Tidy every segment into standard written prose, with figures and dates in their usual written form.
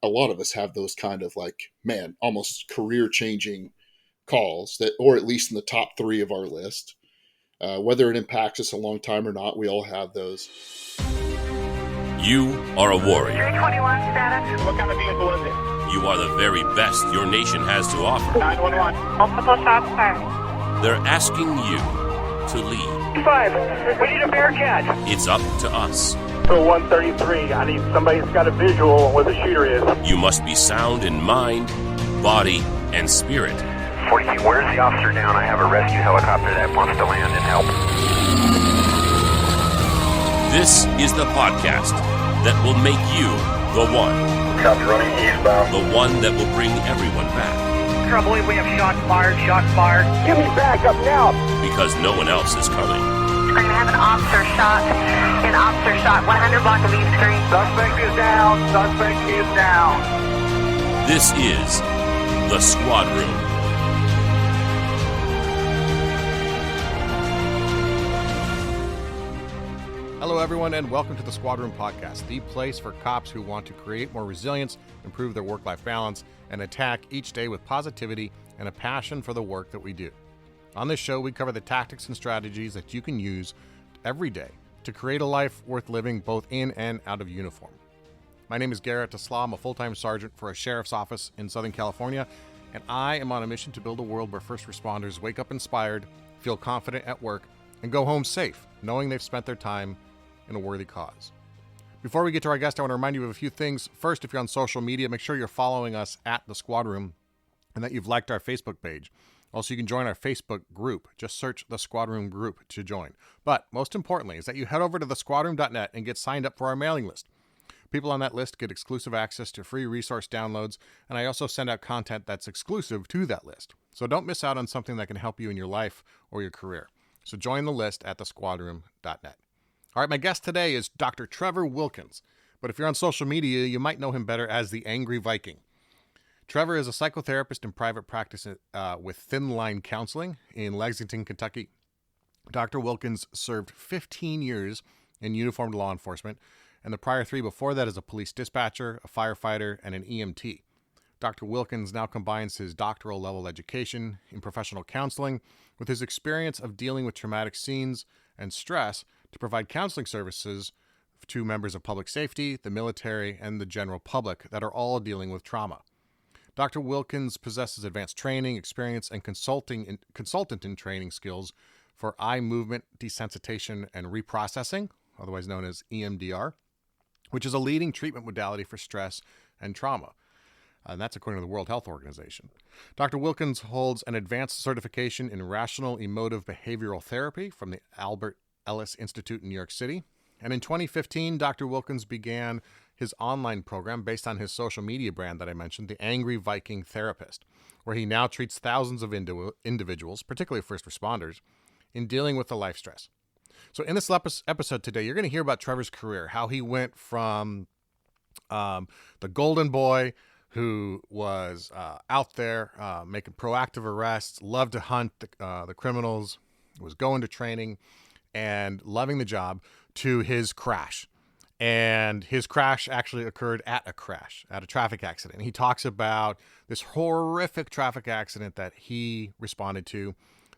a lot of us have those kind of like, man, almost career changing calls that, or at least in the top three of our list. Whether it impacts us a long time or not, we all have those. You are a warrior. 321 status. What kind of vehicle is it? You are the very best your nation has to offer. 911. Multiple shots fired. They're asking you to lead. 5. We need a Bearcat. It's up to us. So 133. I need somebody that's got a visual on where the shooter is. You must be sound in mind, body, and spirit. 42, where's the officer down? I have a rescue helicopter that wants to land and help. This is the podcast that will make you the one. Copy, running eastbound. The one that will bring everyone back. I believe we have shots fired. Give me back up now. Because no one else is coming. We're going to have an officer shot. 100 block of East Street. Suspect is down. This is The Squad Room. Hello, everyone, and welcome to the Squad Room Podcast, the place for cops who want to create more resilience, improve their work-life balance, and attack each day with positivity and a passion for the work that we do. On this show, we cover the tactics and strategies that you can use every day to create a life worth living both in and out of uniform. My name is Garrett Tesla. I'm a full-time sergeant for a sheriff's office in Southern California, and I am on a mission to build a world where first responders wake up inspired, feel confident at work, and go home safe, knowing they've spent their time in a worthy cause. Before we get to our guest, I want to remind you of a few things. First, if you're on social media, make sure you're following us at The Squad Room and that you've liked our Facebook page. Also, you can join our Facebook group. Just search The Squad Room group to join. But most importantly is that you head over to thesquadroom.net and get signed up for our mailing list. People on that list get exclusive access to free resource downloads, and I also send out content that's exclusive to that list. So don't miss out on something that can help you in your life or your career. So join the list at thesquadroom.net. All right, my guest today is Dr. Trevor Wilkins, but if you're on social media, you might know him better as the Angry Viking. Trevor is a psychotherapist in private practice with Thin Line Counseling in Lexington, Kentucky. Dr. Wilkins served 15 years in uniformed law enforcement, and the prior 3 before that as a police dispatcher, a firefighter, and an EMT. Dr. Wilkins now combines his doctoral level education in professional counseling with his experience of dealing with traumatic scenes and stress to provide counseling services to members of public safety, the military, and the general public that are all dealing with trauma. Dr. Wilkins possesses advanced training, experience, and consultant in training skills for eye movement desensitization and reprocessing, otherwise known as EMDR, which is a leading treatment modality for stress and trauma. And that's according to the World Health Organization. Dr. Wilkins holds an advanced certification in rational emotive behavioral therapy from the Albert Ellis Institute in New York City. And in 2015, Dr. Wilkins began his online program based on his social media brand that I mentioned, the Angry Viking Therapist, where he now treats thousands of individuals, particularly first responders, in dealing with the life stress. So in this episode today, you're going to hear about Trevor's career, how he went from the golden boy who was out there making proactive arrests, loved to hunt the criminals, was going to training, and loving the job, to his crash. And his crash actually occurred at a traffic accident. He talks about this horrific traffic accident that he responded to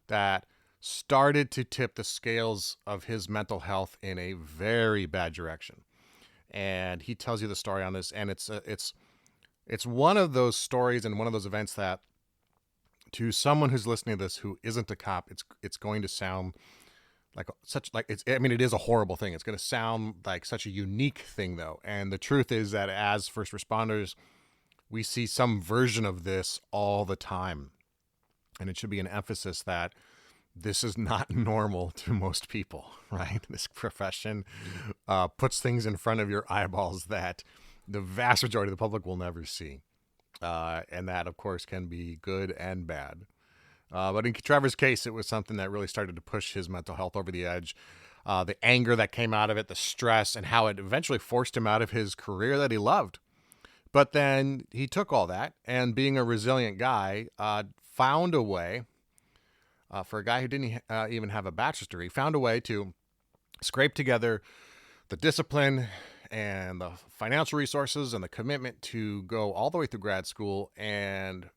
that started to tip the scales of his mental health in a very bad direction. And he tells you the story on this, and it's one of those stories and one of those events that, to someone who's listening to this who isn't a cop, it's going to sound it is a horrible thing. It's going to sound like such a unique thing, though. And the truth is that as first responders, we see some version of this all the time. And it should be an emphasis that this is not normal to most people, right? This profession puts things in front of your eyeballs that the vast majority of the public will never see. And that, of course, can be good and bad. But in Trevor's case, it was something that really started to push his mental health over the edge. The anger that came out of it, the stress, and how it eventually forced him out of his career that he loved. But then he took all that, and being a resilient guy, found a way, for a guy who didn't even have a bachelor's degree, found a way to scrape together the discipline and the financial resources and the commitment to go all the way through grad school and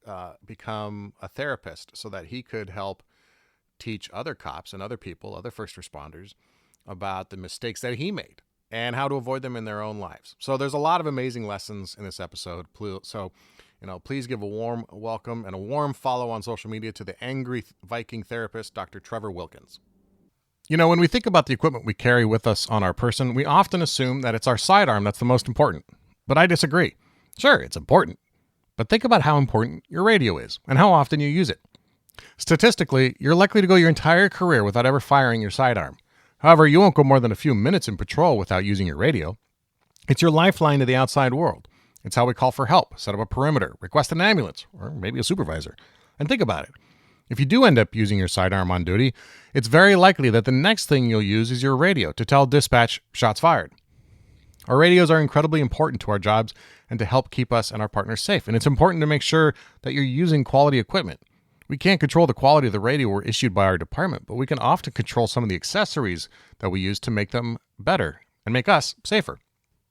become a therapist so that he could help teach other cops and other people, other first responders, about the mistakes that he made and how to avoid them in their own lives. So there's a lot of amazing lessons in this episode. So, please give a warm welcome and a warm follow on social media to the Angry Viking therapist, Dr. Trevor Wilkins. When we think about the equipment we carry with us on our person, we often assume that it's our sidearm that's the most important. But I disagree. Sure, it's important. But think about how important your radio is and how often you use it. Statistically, you're likely to go your entire career without ever firing your sidearm. However, you won't go more than a few minutes in patrol without using your radio. It's your lifeline to the outside world. It's how we call for help, set up a perimeter, request an ambulance, or maybe a supervisor. And think about it. If you do end up using your sidearm on duty, it's very likely that the next thing you'll use is your radio to tell dispatch shots fired. Our radios are incredibly important to our jobs and to help keep us and our partners safe. And it's important to make sure that you're using quality equipment. We can't control the quality of the radio we're issued by our department, but we can often control some of the accessories that we use to make them better and make us safer.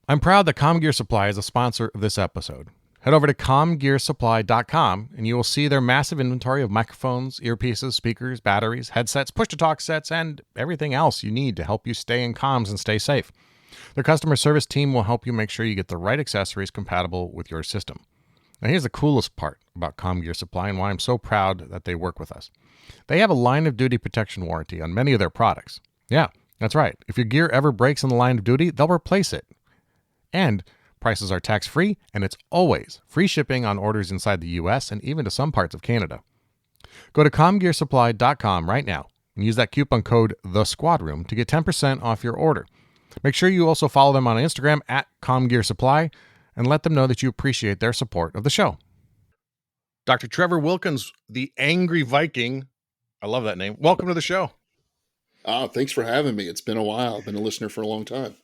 I'm proud that ComGear Supply is a sponsor of this episode. Head over to ComGearSupply.com and you will see their massive inventory of microphones, earpieces, speakers, batteries, headsets, push-to-talk sets, and everything else you need to help you stay in comms and stay safe. Their customer service team will help you make sure you get the right accessories compatible with your system. Now here's the coolest part about ComGear Supply and why I'm so proud that they work with us. They have a line of duty protection warranty on many of their products. Yeah, that's right. If your gear ever breaks in the line of duty, they'll replace it. And prices are tax-free, and it's always free shipping on orders inside the U.S. and even to some parts of Canada. Go to ComGearSupply.com right now and use that coupon code THESQUADROOM to get 10% off your order. Make sure you also follow them on Instagram at ComGearSupply and let them know that you appreciate their support of the show. Dr. Trevor Wilkins, the Angry Viking. I love that name. Welcome to the show. Thanks for having me. It's been a while. I've been a listener for a long time.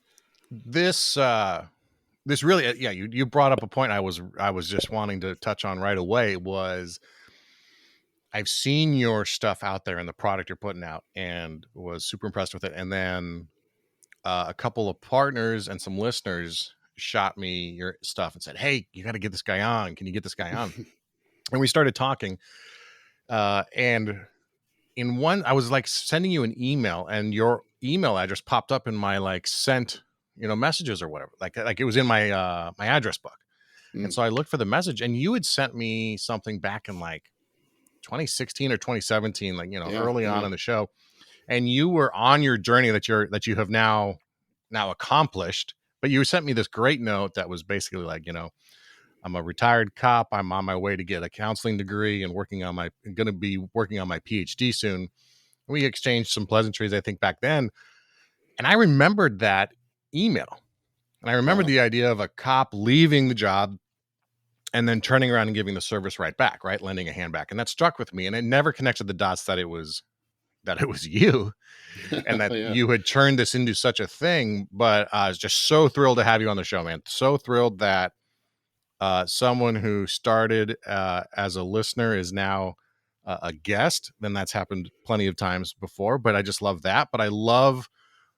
This really, you brought up a point I was just wanting to touch on right away. Was I've seen your stuff out there and the product you're putting out and was super impressed with it. And then a couple of partners and some listeners shot me your stuff and said, "Hey, you got to get this guy on. Can you get this guy on?" And we started talking. And in one, I was like sending you an email and your email address popped up in my sent messages or whatever, like it was in my my address book. And so I looked for the message and you had sent me something back in 2016 or 2017, early on in the show, and you were on your journey that you have now accomplished. But you sent me this great note that was basically I'm a retired cop, I'm on my way to get a counseling degree and going to be working on my PhD soon. We exchanged some pleasantries, I think, back then, and I remembered that email. And I remember the idea of a cop leaving the job and then turning around and giving the service right back, right? Lending a hand back. And that struck with me. And it never connected the dots that it was you and that you had turned this into such a thing. But I was just so thrilled to have you on the show, man. So thrilled that someone who started as a listener is now a guest. Then that's happened plenty of times before, but I just love that. But I love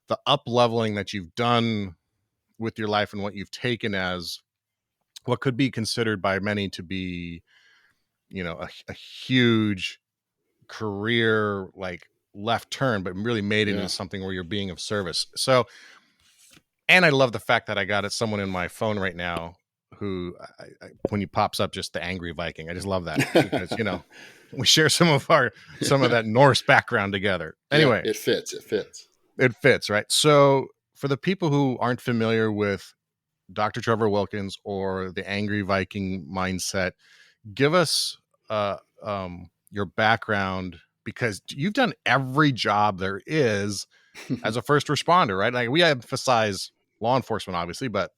the up-leveling that you've done with your life and what you've taken as what could be considered by many to be, a huge career, left turn, but really made it into something where you're being of service. So, and I love the fact that I got someone in my phone right now who, when he pops up, just the Angry Viking. I just love that because, we share some of that Norse background together. Anyway, it fits. It fits, right? So for the people who aren't familiar with Dr. Trevor Wilkins or the Angry Viking mindset, give us your background, because you've done every job there is as a first responder, right? We emphasize law enforcement, obviously, but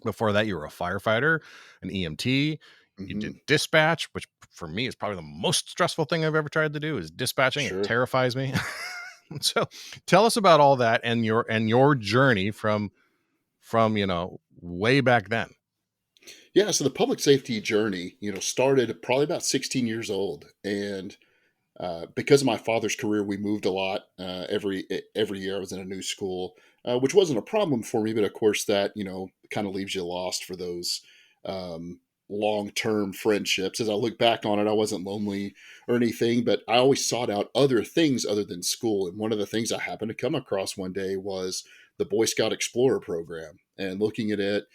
before that, you were a firefighter, an EMT. You did dispatch, which for me is probably the most stressful thing I've ever tried to do is dispatching. Sure. It terrifies me. So tell us about all that and your journey from way back then. Yeah. So the public safety journey, started probably about 16 years old. And Because of my father's career, we moved a lot. Every year I was in a new school, which wasn't a problem for me. But of course, that kind of leaves you lost for those um, long-term friendships. As I look back on it, I wasn't lonely or anything, but I always sought out other things other than school. And one of the things I happened to come across one day was the Boy Scout Explorer program, and looking at it,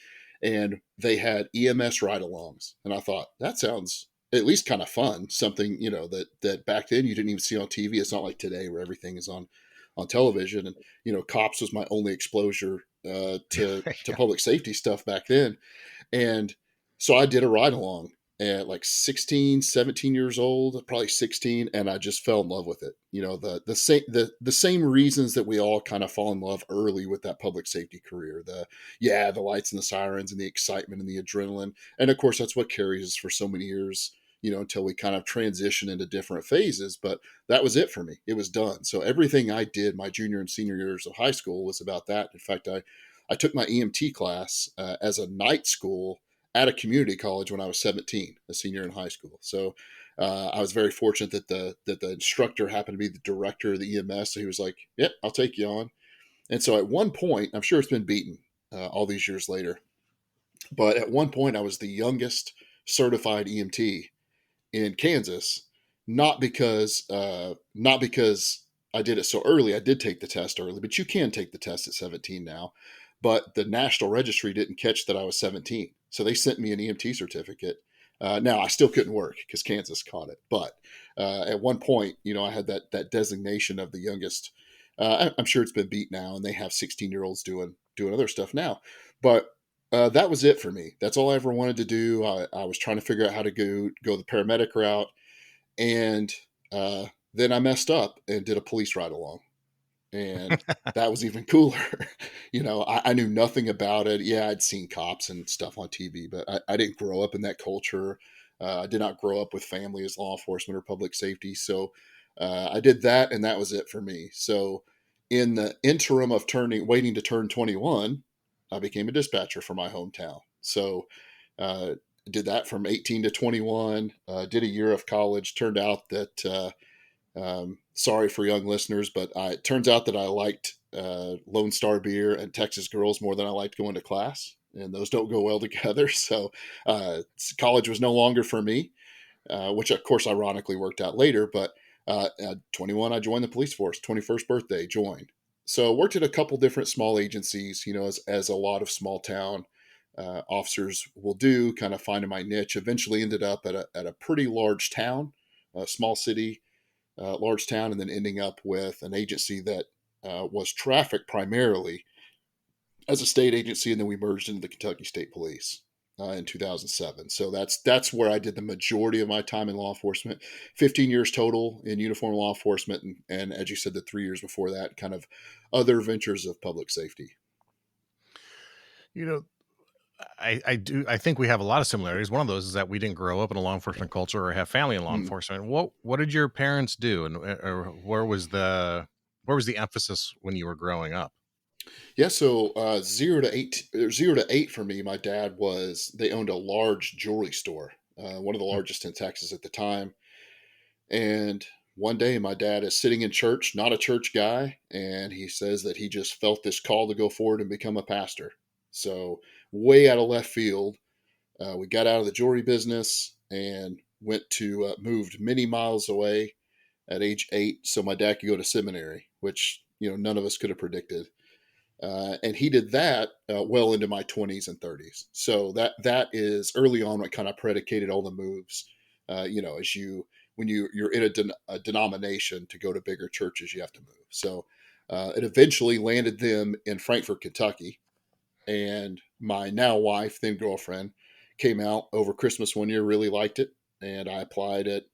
and they had EMS ride-alongs, and I thought that sounds at least kind of fun. Something that back then you didn't even see on TV. It's not like today where everything is on television. And cops was my only exposure to Yeah. public safety stuff back then. And so I did a ride along at like 16, 17 years old, probably 16, and I just fell in love with it. The same reasons that we all kind of fall in love early with that public safety career. The lights and the sirens and the excitement and the adrenaline. And of course that's what carries us for so many years, until we kind of transition into different phases. But that was it for me. It was done. So everything I did my junior and senior years of high school was about that. In fact, I took my EMT class as a night school at a community college when I was 17, a senior in high school. So I was very fortunate that the instructor happened to be the director of the EMS. So he was like, "Yep, I'll take you on." And so at one point, I'm sure it's been beaten all these years later, but at one point I was the youngest certified EMT in Kansas, not because I did it so early. I did take the test early, but you can take the test at 17 now. But the National Registry didn't catch that I was 17, so they sent me an EMT certificate. Now I still couldn't work because Kansas caught it, but at one point, I had that designation of the youngest. I'm sure it's been beat now, and they have 16-year-olds doing other stuff now, but that was it for me. That's all I ever wanted to do. I was trying to figure out how to go the paramedic route, and then I messed up and did a police ride along, and that was even cooler. I knew nothing about it. Yeah, I'd seen cops and stuff on TV, but I didn't grow up in that culture. I did not grow up with family as law enforcement or public safety, so I did that, and that was it for me. So, in the interim of waiting to turn 21, I became a dispatcher for my hometown. So, did that from 18 to 21. Did a year of college. Turned out that sorry for young listeners, but it turns out that I liked Lone Star beer and Texas girls more than I liked going to class, and those don't go well together. So college was no longer for me, which of course ironically worked out later. But at 21, I joined the police force. 21st birthday, joined. So worked at a couple different small agencies, as a lot of small town officers will do, kind of finding my niche. Eventually ended up at a pretty large town, a small city, large town, and then ending up with an agency that was traffic primarily as a state agency, and then we merged into the Kentucky State Police in 2007. So that's where I did the majority of my time in law enforcement. 15 years total in uniform law enforcement, and as you said, the 3 years before that, kind of other ventures of public safety. You know, I think we have a lot of similarities. One of those is that we didn't grow up in a law enforcement culture or have family in law Hmm. enforcement. What did your parents do, and or where was the emphasis when you were growing up? Yeah, so 0 to 8 for me. My dad they owned a large jewelry store, one of the Hmm. largest in Texas at the time. And one day, my dad is sitting in church, not a church guy, and he says that he just felt this call to go forward and become a pastor. So, way out of left field, we got out of the jewelry business and moved many miles away at age 8 so my dad could go to seminary, which none of us could have predicted. And he did that well into my 20s and 30s. So that is early on what kind of predicated all the moves. As you're in a denomination, to go to bigger churches, you have to move. So it eventually landed them in Frankfort, Kentucky, and my now wife, then girlfriend, came out over Christmas one year, really liked it, and I applied at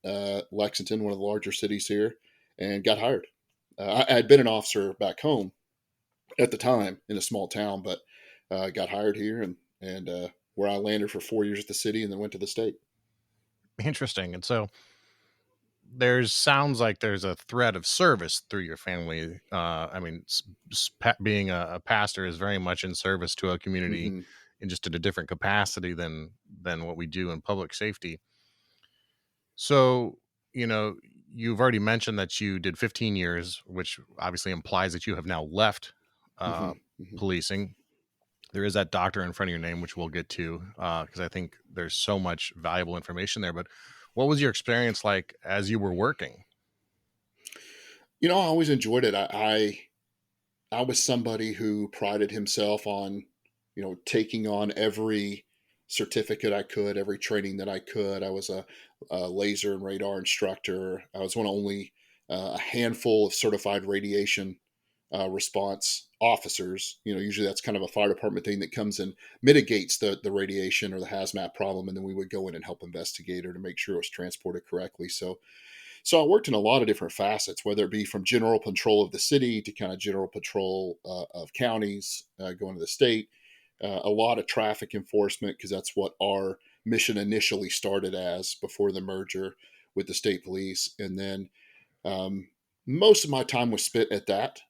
Lexington, one of the larger cities here, and got hired. I had been an officer back home at the time in a small town, but got hired here, and where I landed for 4 years at the city, and then went to the state. Interesting. And so there's sounds like there's a thread of service through your family. I mean, being a pastor is very much in service to a community, Hmm. in just in a different capacity than what we do in public safety. So, you know, you've already mentioned that you did 15 years, which obviously implies that you have now left Hmm. Hmm. policing. There is that doctor in front of your name, which we'll get to, because I think there's so much valuable information there. But what was your experience like as you were working? I always enjoyed it. I was somebody who prided himself on, taking on every certificate I could, every training that I could. I was a laser and radar instructor. I was one of only a handful of certified radiation response officers. Usually that's kind of a fire department thing that comes and mitigates the radiation or the hazmat problem, and then we would go in and help investigate or to make sure it was transported correctly. So I worked in a lot of different facets, whether it be from general patrol of the city to kind of general patrol of counties, going to the state, a lot of traffic enforcement, because that's what our mission initially started as before the merger with the state police. And then um, most of my time was spent at that,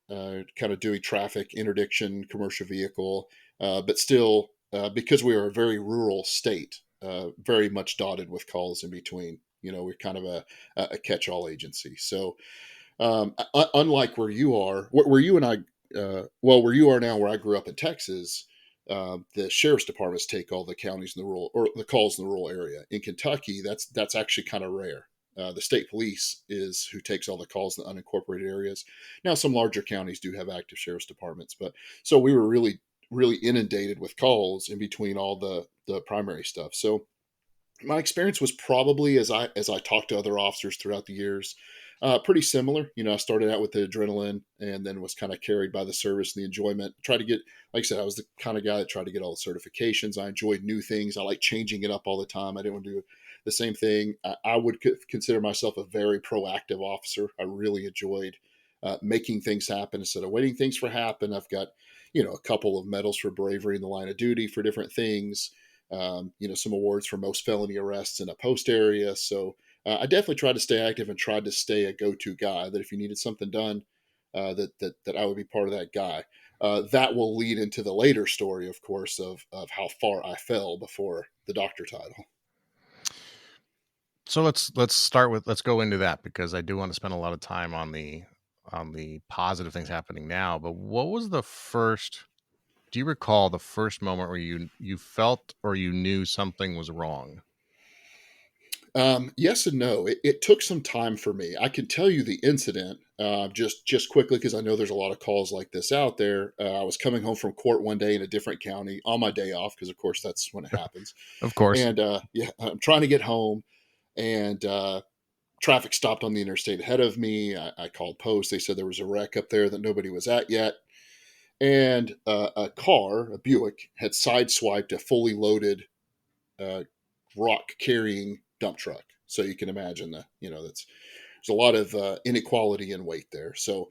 kind of doing traffic interdiction, commercial vehicle, but still, because we are a very rural state, very much dotted with calls in between. We're kind of a catch-all agency. So, unlike where you are, where you and I, where you are now, where I grew up in Texas, the sheriff's departments take all the counties in the rural or the calls in the rural area. In Kentucky, that's actually kind of rare. The state police is who takes all the calls in the unincorporated areas. Now, some larger counties do have active sheriff's departments, but so we were really, really inundated with calls in between all the primary stuff. So my experience was probably, as I talked to other officers throughout the years, pretty similar. I started out with the adrenaline and then was kind of carried by the service and the enjoyment. Tried to get, like I said, I was the kind of guy that tried to get all the certifications. I enjoyed new things. I like changing it up all the time. I didn't want to do the same thing. I would consider myself a very proactive officer. I really enjoyed making things happen instead of waiting things for happen. I've got, a couple of medals for bravery in the line of duty for different things. Some awards for most felony arrests in a post area. So I definitely tried to stay active and tried to stay a go-to guy. That if you needed something done, that I would be part of that guy. That will lead into the later story, of course, of how far I fell before the doctor title. So let's go into that, because I do want to spend a lot of time on the positive things happening now. But what was the first? Do you recall the first moment where you felt or you knew something was wrong? Yes and no. It took some time for me. I can tell you the incident just quickly because I know there's a lot of calls like this out there. I was coming home from court one day in a different county on my day off because, of course, that's when it happens. Of course. And yeah, I'm trying to get home, and traffic stopped on the interstate ahead of me. I called post. They said there was a wreck up there that nobody was at yet, and a car, a Buick, had sideswiped a fully loaded rock carrying dump truck. So you can imagine there's a lot of inequality in weight there. So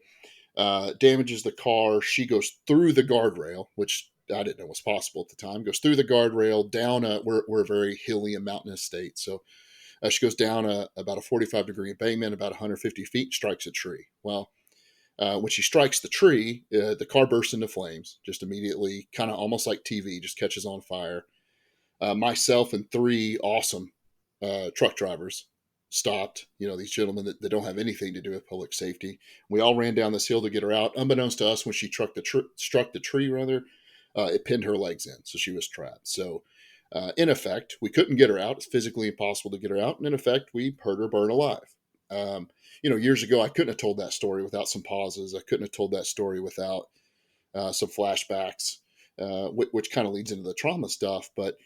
damages the car. She goes through the guardrail, which I didn't know was possible at the time. Goes through the guardrail down we're a very hilly and mountainous state. So she goes down about a 45-degree embankment, about 150 feet, strikes a tree. Well, when she strikes the tree, the car bursts into flames just immediately, kind of almost like TV, just catches on fire. Myself and three awesome truck drivers stopped, these gentlemen that don't have anything to do with public safety. We all ran down this hill to get her out. Unbeknownst to us, when she struck the tree, it pinned her legs in. So she was trapped. So in effect, we couldn't get her out. It's physically impossible to get her out. And in effect, we heard her burn alive. Years ago, I couldn't have told that story without some pauses. I couldn't have told that story without some flashbacks, which kind of leads into the trauma stuff. But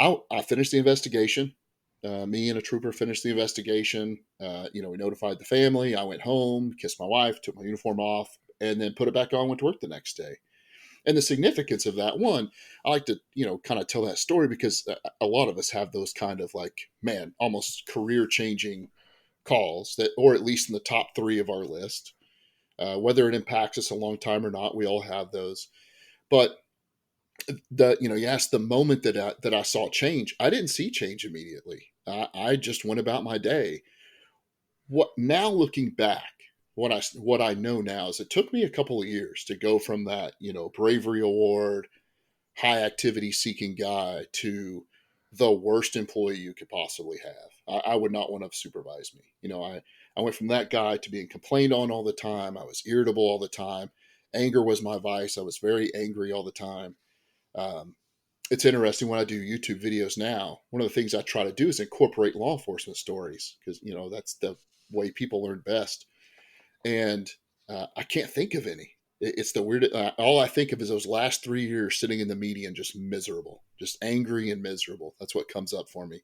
I finished the investigation. Me and a trooper finished the investigation. We notified the family. I went home, kissed my wife, took my uniform off, and then put it back on, went to work the next day. And the significance of that, one, I like to, kind of tell that story because a lot of us have those kind of almost career changing calls that, or at least in the top three of our list, whether it impacts us a long time or not, we all have those. But you asked the moment that I saw change. I didn't see change immediately. I just went about my day. What now, looking back, what I know now is it took me a couple of years to go from that, bravery award, high activity seeking guy to the worst employee you could possibly have. I would not want to supervise me. I went from that guy to being complained on all the time. I was irritable all the time. Anger was my vice. I was very angry all the time. Um, it's interesting when I do YouTube videos now. One of the things I try to do is incorporate law enforcement stories because that's the way people learn best. And I can't think of any. It's the weird. All I think of is those last 3 years sitting in the media and just miserable, just angry and miserable. That's what comes up for me,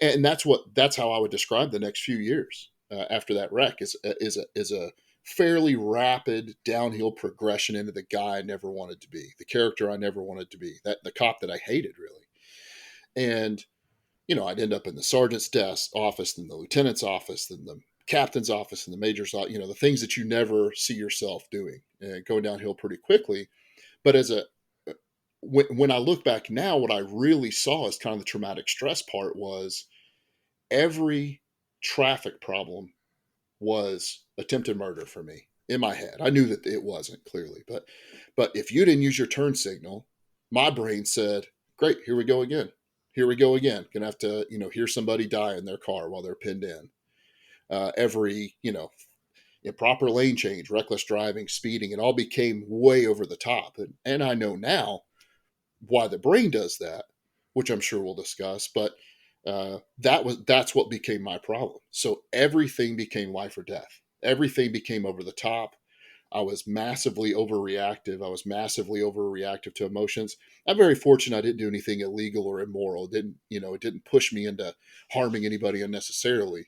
and that's how I would describe the next few years after that wreck is a fairly rapid downhill progression into the guy I never wanted to be, the character I never wanted to be, that the cop that I hated really, and I'd end up in the sergeant's desk office, then the lieutenant's office, then the captain's office, and the major's office. The things that you never see yourself doing, going downhill pretty quickly. But when I look back now, what I really saw as kind of the traumatic stress part was every traffic problem was attempted murder for me in my head. I knew that it wasn't clearly, but if you didn't use your turn signal, my brain said, "Great, here we go again. Here we go again. Gonna have to, hear somebody die in their car while they're pinned in." Every, improper lane change, reckless driving, speeding, it all became way over the top. And I know now why the brain does that, which I'm sure we'll discuss. But that's what became my problem. So everything became life or death. Everything became over the top. I was massively overreactive. I was massively overreactive to emotions. I'm very fortunate I didn't do anything illegal or immoral. It didn't push me into harming anybody unnecessarily.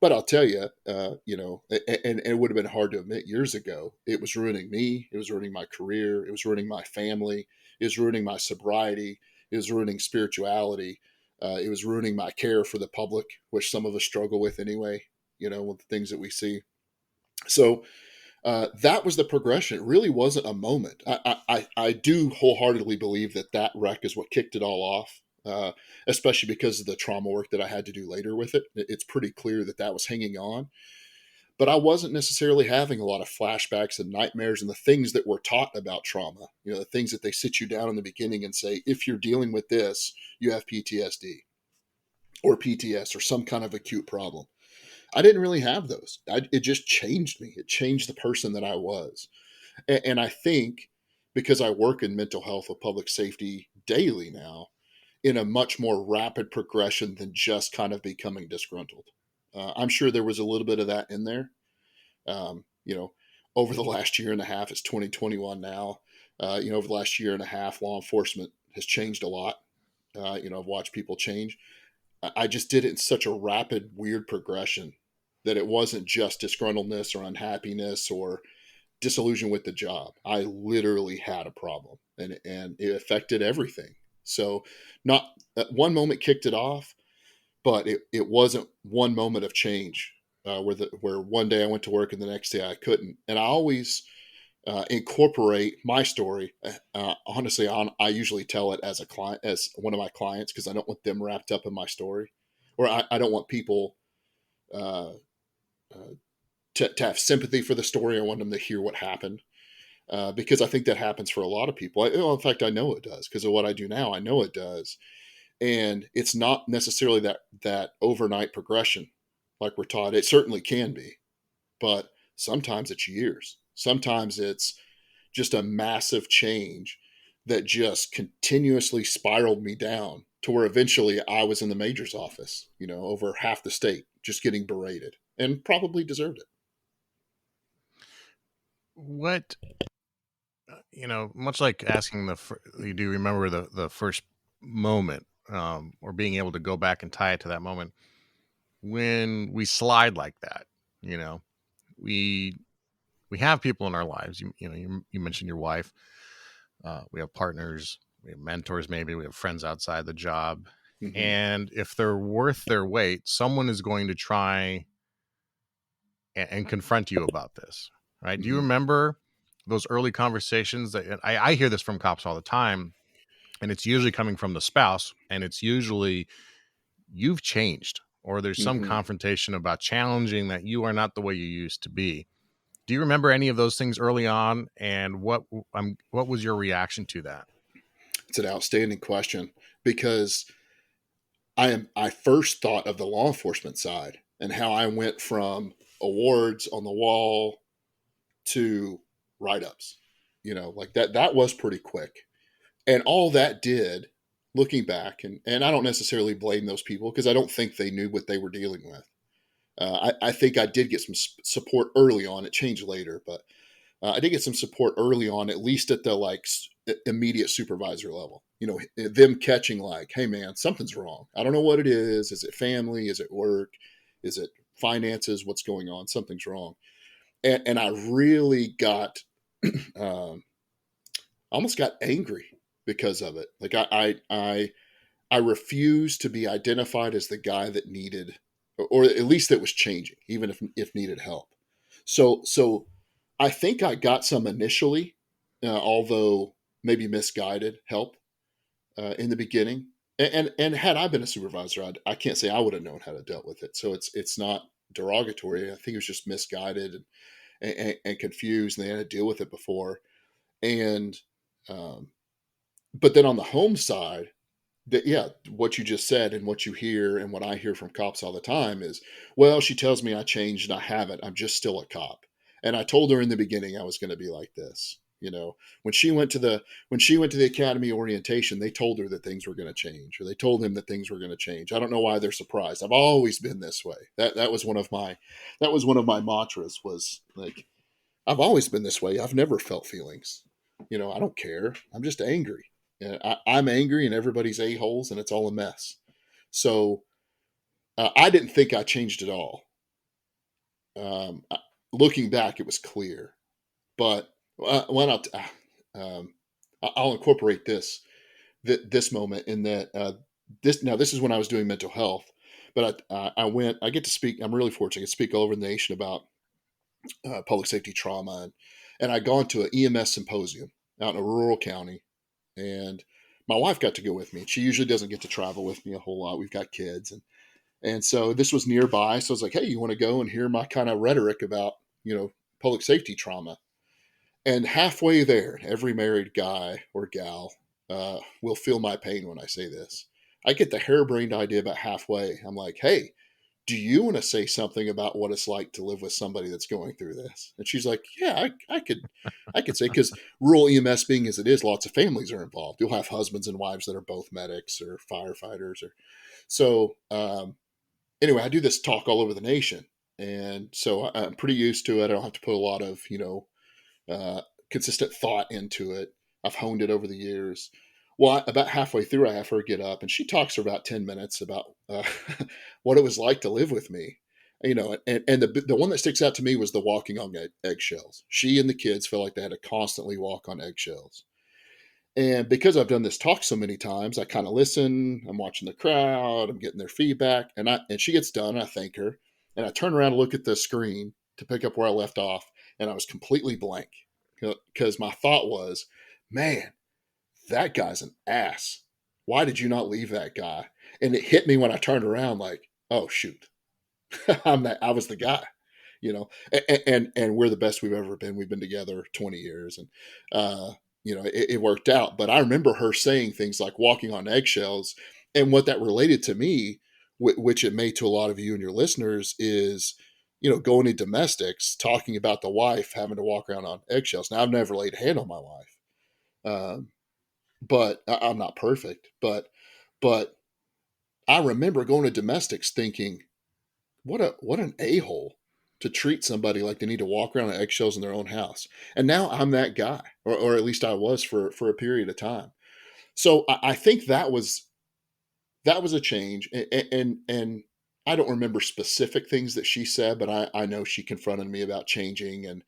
But I'll tell you, and it would have been hard to admit years ago, it was ruining me. It was ruining my career. It was ruining my family. It was ruining my sobriety. It was ruining spirituality. It was ruining my care for the public, which some of us struggle with anyway, with the things that we see. So that was the progression. It really wasn't a moment. I do wholeheartedly believe that wreck is what kicked it all off. Especially because of the trauma work that I had to do later with it. It's pretty clear that was hanging on. But I wasn't necessarily having a lot of flashbacks and nightmares and the things that were taught about trauma. The things that they sit you down in the beginning and say, if you're dealing with this, you have PTSD or PTS or some kind of acute problem. I didn't really have those. It just changed me. It changed the person that I was. And I think because I work in mental health or public safety daily now, in a much more rapid progression than just kind of becoming disgruntled. I'm sure there was a little bit of that in there. Over the last year and a half, it's 2021 now. Over the last year and a half, law enforcement has changed a lot. I've watched people change. I just did it in such a rapid, weird progression that it wasn't just disgruntledness or unhappiness or disillusion with the job. I literally had a problem and it affected everything. So not one moment kicked it off, but it wasn't one moment of change where one day I went to work and the next day I couldn't. And I always incorporate my story. Honestly, I usually tell it as one of my clients because I don't want them wrapped up in my story, or I don't want people to have sympathy for the story. I want them to hear what happened. Because I think that happens for a lot of people. In fact, I know it does because of what I do now. I know it does. And it's not necessarily that overnight progression like we're taught. It certainly can be, but sometimes it's years. Sometimes it's just a massive change that just continuously spiraled me down to where eventually I was in the major's office, over half the state, just getting berated and probably deserved it. What, much like asking you do remember the first moment, or being able to go back and tie it to that moment when we slide like that, we have people in our lives. You mentioned your wife. We have partners, we have mentors, maybe we have friends outside the job. Mm-hmm. And if they're worth their weight, someone is going to try and confront you about this, right? Mm-hmm. Do you remember those early conversations that I hear this from cops all the time, and it's usually coming from the spouse, and it's usually you've changed, or there's some mm-hmm. confrontation about challenging that you are not the way you used to be. Do you remember any of those things early on, and what was your reaction to that? It's an outstanding question because I first thought of the law enforcement side and how I went from awards on the wall to write-ups. Like that was pretty quick. And all that did, looking back, and I don't necessarily blame those people because I don't think they knew what they were dealing with. I think I did get some support early on. It changed later, but I did get some support early on, at least at the immediate supervisor level. Them catching like, hey man, something's wrong. I don't know what it is. Is it family? Is it work? Is it finances? What's going on? Something's wrong. And I really got, almost got angry because of it. Like I refused to be identified as the guy that needed, or at least that was changing, even if needed help. So I think I got some initially, although maybe misguided help in the beginning. And had I been a supervisor, I can't say I would have known how to deal with it. So it's not derogatory. I think it was just misguided and confused, and they had to deal with it before. And but then on the home side, what you just said and what you hear and what I hear from cops all the time is, well, she tells me I changed and I haven't. I'm just still a cop. And I told her in the beginning I was going to be like this. When she went to the academy orientation, they told her that things were going to change, or they told him that things were going to change. I don't know why they're surprised. I've always been this way. That was one of my mantras, was like, I've always been this way. I've never felt feelings. I don't care. I'm just angry. I'm angry and everybody's a-holes and it's all a mess. So I didn't think I changed at all. Looking back, it was clear. But I'll incorporate this moment in that this is when I was doing mental health. But I get to speak. I'm really fortunate. I get to speak all over the nation about public safety trauma. And I'd gone to an EMS symposium out in a rural county. And my wife got to go with me. She usually doesn't get to travel with me a whole lot. We've got kids. And so this was nearby. So I was like, hey, you want to go and hear my kind of rhetoric about, public safety trauma? And halfway there, every married guy or gal will feel my pain when I say this. I get the harebrained idea about halfway. I'm like, hey, do you want to say something about what it's like to live with somebody that's going through this? And she's like, yeah, I could say, because rural EMS being as it is, lots of families are involved. You'll have husbands and wives that are both medics or firefighters. So anyway, I do this talk all over the nation. And so I'm pretty used to it. I don't have to put a lot of, consistent thought into it. I've honed it over the years. Well, about halfway through, I have her get up, and she talks for about 10 minutes about what it was like to live with me. And the one that sticks out to me was the walking on eggshells. She and the kids felt like they had to constantly walk on eggshells. And because I've done this talk so many times, I kind of listen. I'm watching the crowd. I'm getting their feedback. And she gets done. I thank her. And I turn around and look at the screen to pick up where I left off. And I was completely blank because my thought was, man, that guy's an ass. Why did you not leave that guy? And it hit me when I turned around like, oh, shoot, I was the guy, and we're the best we've ever been. We've been together 20 years and, it worked out. But I remember her saying things like walking on eggshells, and what that related to me, which it may to a lot of you and your listeners, is, going to domestics, talking about the wife having to walk around on eggshells. Now, I've never laid a hand on my wife. But I'm not perfect. But I remember going to domestics thinking, what an a-hole to treat somebody like they need to walk around on eggshells in their own house. And now I'm that guy, or at least I was for a period of time. So I think that was a change. And I don't remember specific things that she said, but I know she confronted me about changing, and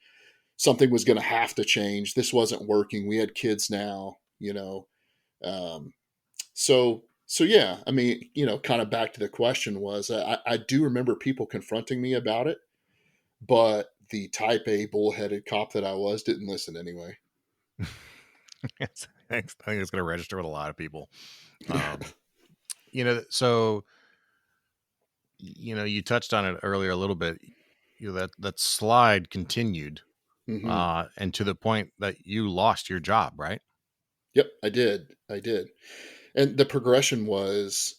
something was going to have to change. This wasn't working. We had kids now, So yeah, I mean, kind of back to the question was, I do remember people confronting me about it, but the type A bullheaded cop that I was didn't listen anyway. I think it's going to register with a lot of people. So, you touched on it earlier a little bit, that slide continued, Mm-hmm. and to the point that you lost your job, right? Yep, I did. And the progression was,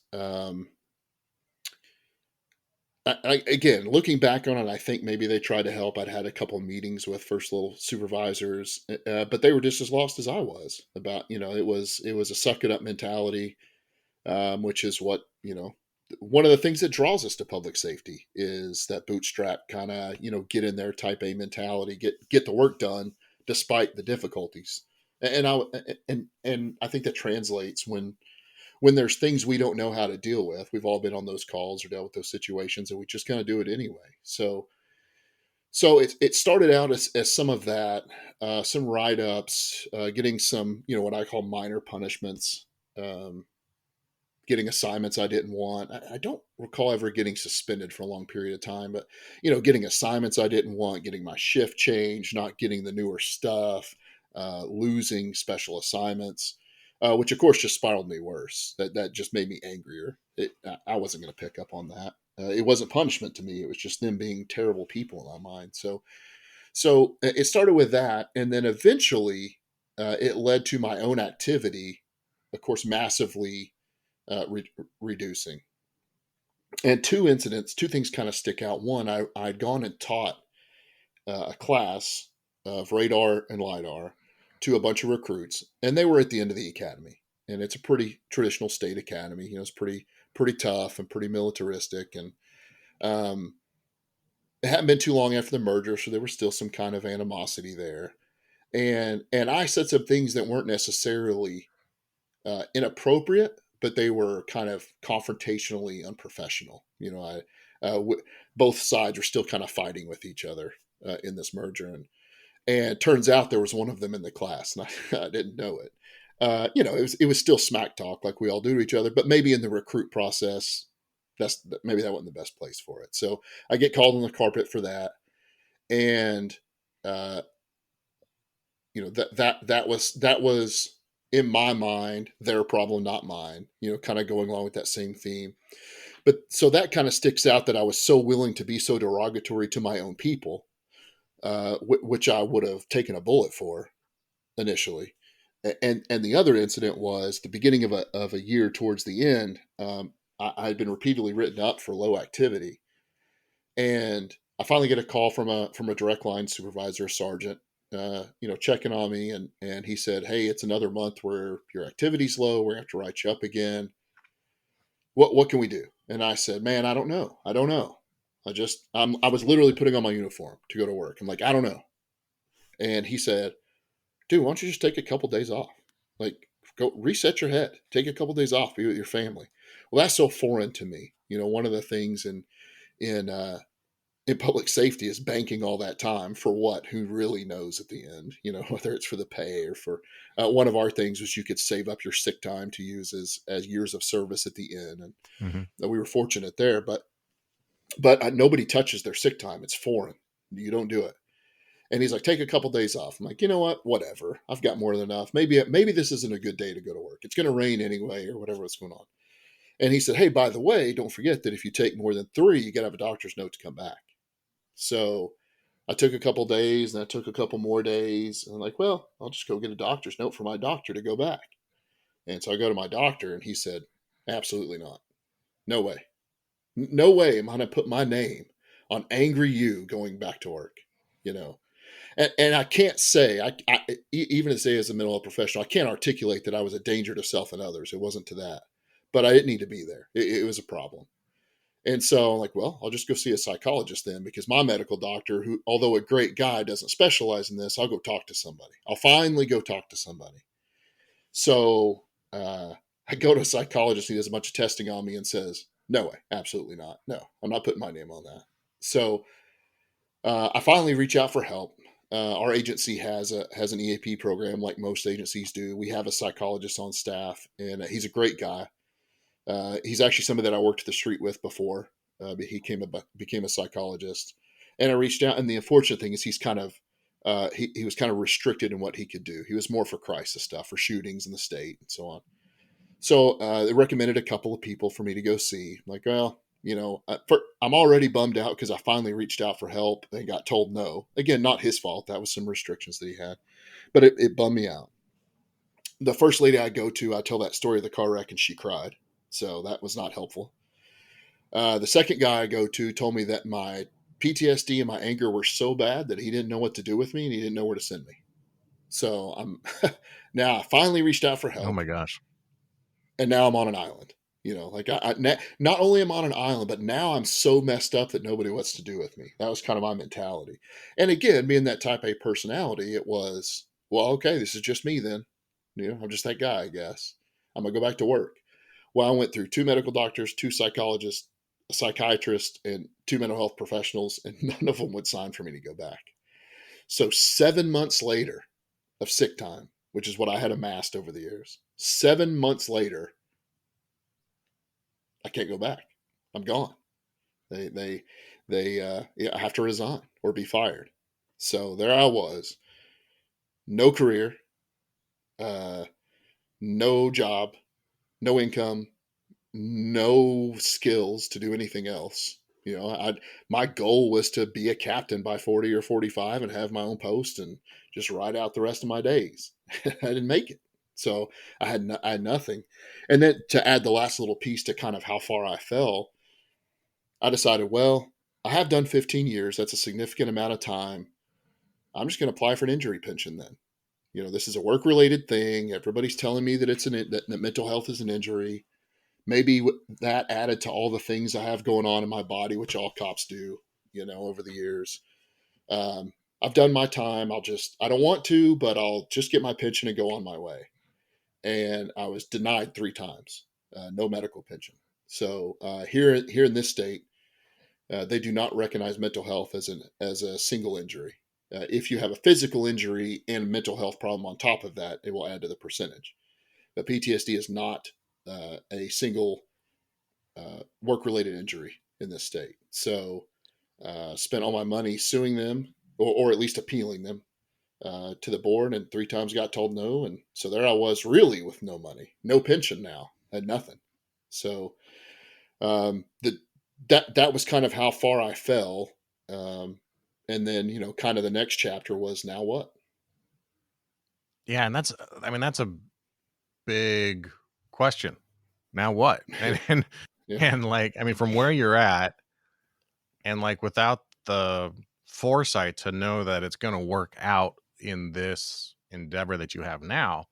again, looking back on it, I think maybe they tried to help. I'd had a couple of meetings with first level supervisors, but they were just as lost as I was about, it was a suck it up mentality, which is what, one of the things that draws us to public safety is that bootstrap kind of, get in there, type A mentality, get the work done despite the difficulties. And I think that translates when there's things we don't know how to deal with. We've all been on those calls or dealt with those situations, and we just kind of do it anyway. So it started out as some of that, some write-ups, getting some, what I call minor punishments, um, getting assignments I didn't want. I don't recall ever getting suspended for a long period of time, but getting assignments I didn't want, getting my shift changed, not getting the newer stuff, losing special assignments, which of course just spiraled me worse. That just made me angrier. I wasn't going to pick up on that. It wasn't punishment to me. It was just them being terrible people in my mind. So it started with that, and then eventually it led to my own activity, of course, massively reducing. And two things kind of stick out. One, I'd gone and taught a class of radar and LiDAR to a bunch of recruits, and they were at the end of the academy. And it's a pretty traditional state academy. It's pretty tough and pretty militaristic. And it hadn't been too long after the merger, so there was still some kind of animosity there. And I said some things that weren't necessarily inappropriate, but they were kind of confrontationally unprofessional. Both sides were still kind of fighting with each other in this merger, and it turns out there was one of them in the class, and I didn't know it. It was still smack talk like we all do to each other, but maybe in the recruit process, maybe that wasn't the best place for it. So I get called on the carpet for that, and that was in my mind their problem, not mine. Kind of going along with that same theme. But so that kind of sticks out, that I was so willing to be so derogatory to my own people, which I would have taken a bullet for initially. And the other incident was the beginning of a year towards the end. I had been repeatedly written up for low activity, and I finally get a call from a direct line supervisor, a sergeant, checking on me, and he said, "Hey, it's another month where your activity's low. We're gonna have to write you up again. What can we do?" And I said, "Man, I don't know. I was literally putting on my uniform to go to work. I'm like, I don't know." And he said, "Dude, why don't you just take a couple days off? Like, go reset your head. Take a couple days off, be with your family." Well, that's so foreign to me. One of the things in public safety is banking all that time for what? Who really knows at the end? Whether it's for the pay or for one of our things was you could save up your sick time to use as years of service at the end, and we were fortunate there. But nobody touches their sick time. It's foreign. You don't do it. And he's like, "Take a couple days off." I'm like, "You know what? Whatever. I've got more than enough. Maybe this isn't a good day to go to work. It's going to rain anyway, or whatever was going on." And he said, "Hey, by the way, don't forget that if you take more than 3, you got to have a doctor's note to come back." So I took a couple days, and I took a couple more days, and I'm like, "Well, I'll just go get a doctor's note for my doctor to go back." And so I go to my doctor, and he said, "Absolutely not. No way. No way am I going to put my name on Angry You going back to work." And I can't say, even to say as a mental health professional, I can't articulate that I was a danger to self and others. It wasn't to that. But I didn't need to be there. It was a problem. And so I'm like, "Well, I'll just go see a psychologist then, because my medical doctor, who, although a great guy, doesn't specialize in this. I'll go talk to somebody. I'll finally go talk to somebody." So I go to a psychologist. He does a bunch of testing on me and says, "No way, absolutely not. No, I'm not putting my name on that." So I finally reach out for help. Our agency has an EAP program, like most agencies do. We have a psychologist on staff, and he's a great guy. He's actually somebody that I worked the street with before, but he became a psychologist. And I reached out, and the unfortunate thing is he's kind of he was kind of restricted in what he could do. He was more for crisis stuff, for shootings in the state, and so on. So they recommended a couple of people for me to go see. I'm like, well, I'm already bummed out because I finally reached out for help and got told no. Again, not his fault. That was some restrictions that he had, but it bummed me out. The first lady I go to, I tell that story of the car wreck, and she cried. So that was not helpful. The second guy I go to told me that my PTSD and my anger were so bad that he didn't know what to do with me and he didn't know where to send me. So I'm now I finally reached out for Oh help, my gosh. and now I'm on an island. Like not only am I on an island, but now I'm so messed up that nobody wants to do with me. That was kind of my mentality. And again, being that type A personality, it was, well, okay, this is just me then. I'm just that guy, I guess. I'm gonna go back to work. Well, I went through 2 medical doctors, 2 psychologists, a psychiatrist, and 2 mental health professionals, and none of them would sign for me to go back. So 7 months later of sick time, which is what I had amassed over the years, 7 months later, I can't go back. I'm gone. Yeah, I have to resign or be fired. So there I was, no career, uh, no job, no income, no skills to do anything else. My goal was to be a captain by 40 or 45 and have my own post and just ride out the rest of my days. I didn't make it. So I had nothing. And then to add the last little piece to kind of how far I fell, I decided, well, I have done 15 years. That's a significant amount of time. I'm just going to apply for an injury pension then. This is a work related thing. Everybody's telling me that that mental health is an injury. Maybe that added to all the things I have going on in my body, which all cops do, over the years. I've done my time. I don't want to, but I'll just get my pension and go on my way. And I was denied 3 times, no medical pension. So here in this state, they do not recognize mental health as a single injury. If you have a physical injury and a mental health problem on top of that, it will add to the percentage. But PTSD is not a single work-related injury in this state. So spent all my money suing them, or at least appealing them to the board, and 3 times got told no. And so there I was, really with no money, no pension now, had nothing. So that was kind of how far I fell. And then, kind of the next chapter was, now what? Yeah, and that's a big question. Now what? And Yeah. and like, from where you're at, and like without the foresight to know that it's going to work out in this endeavor that you have now.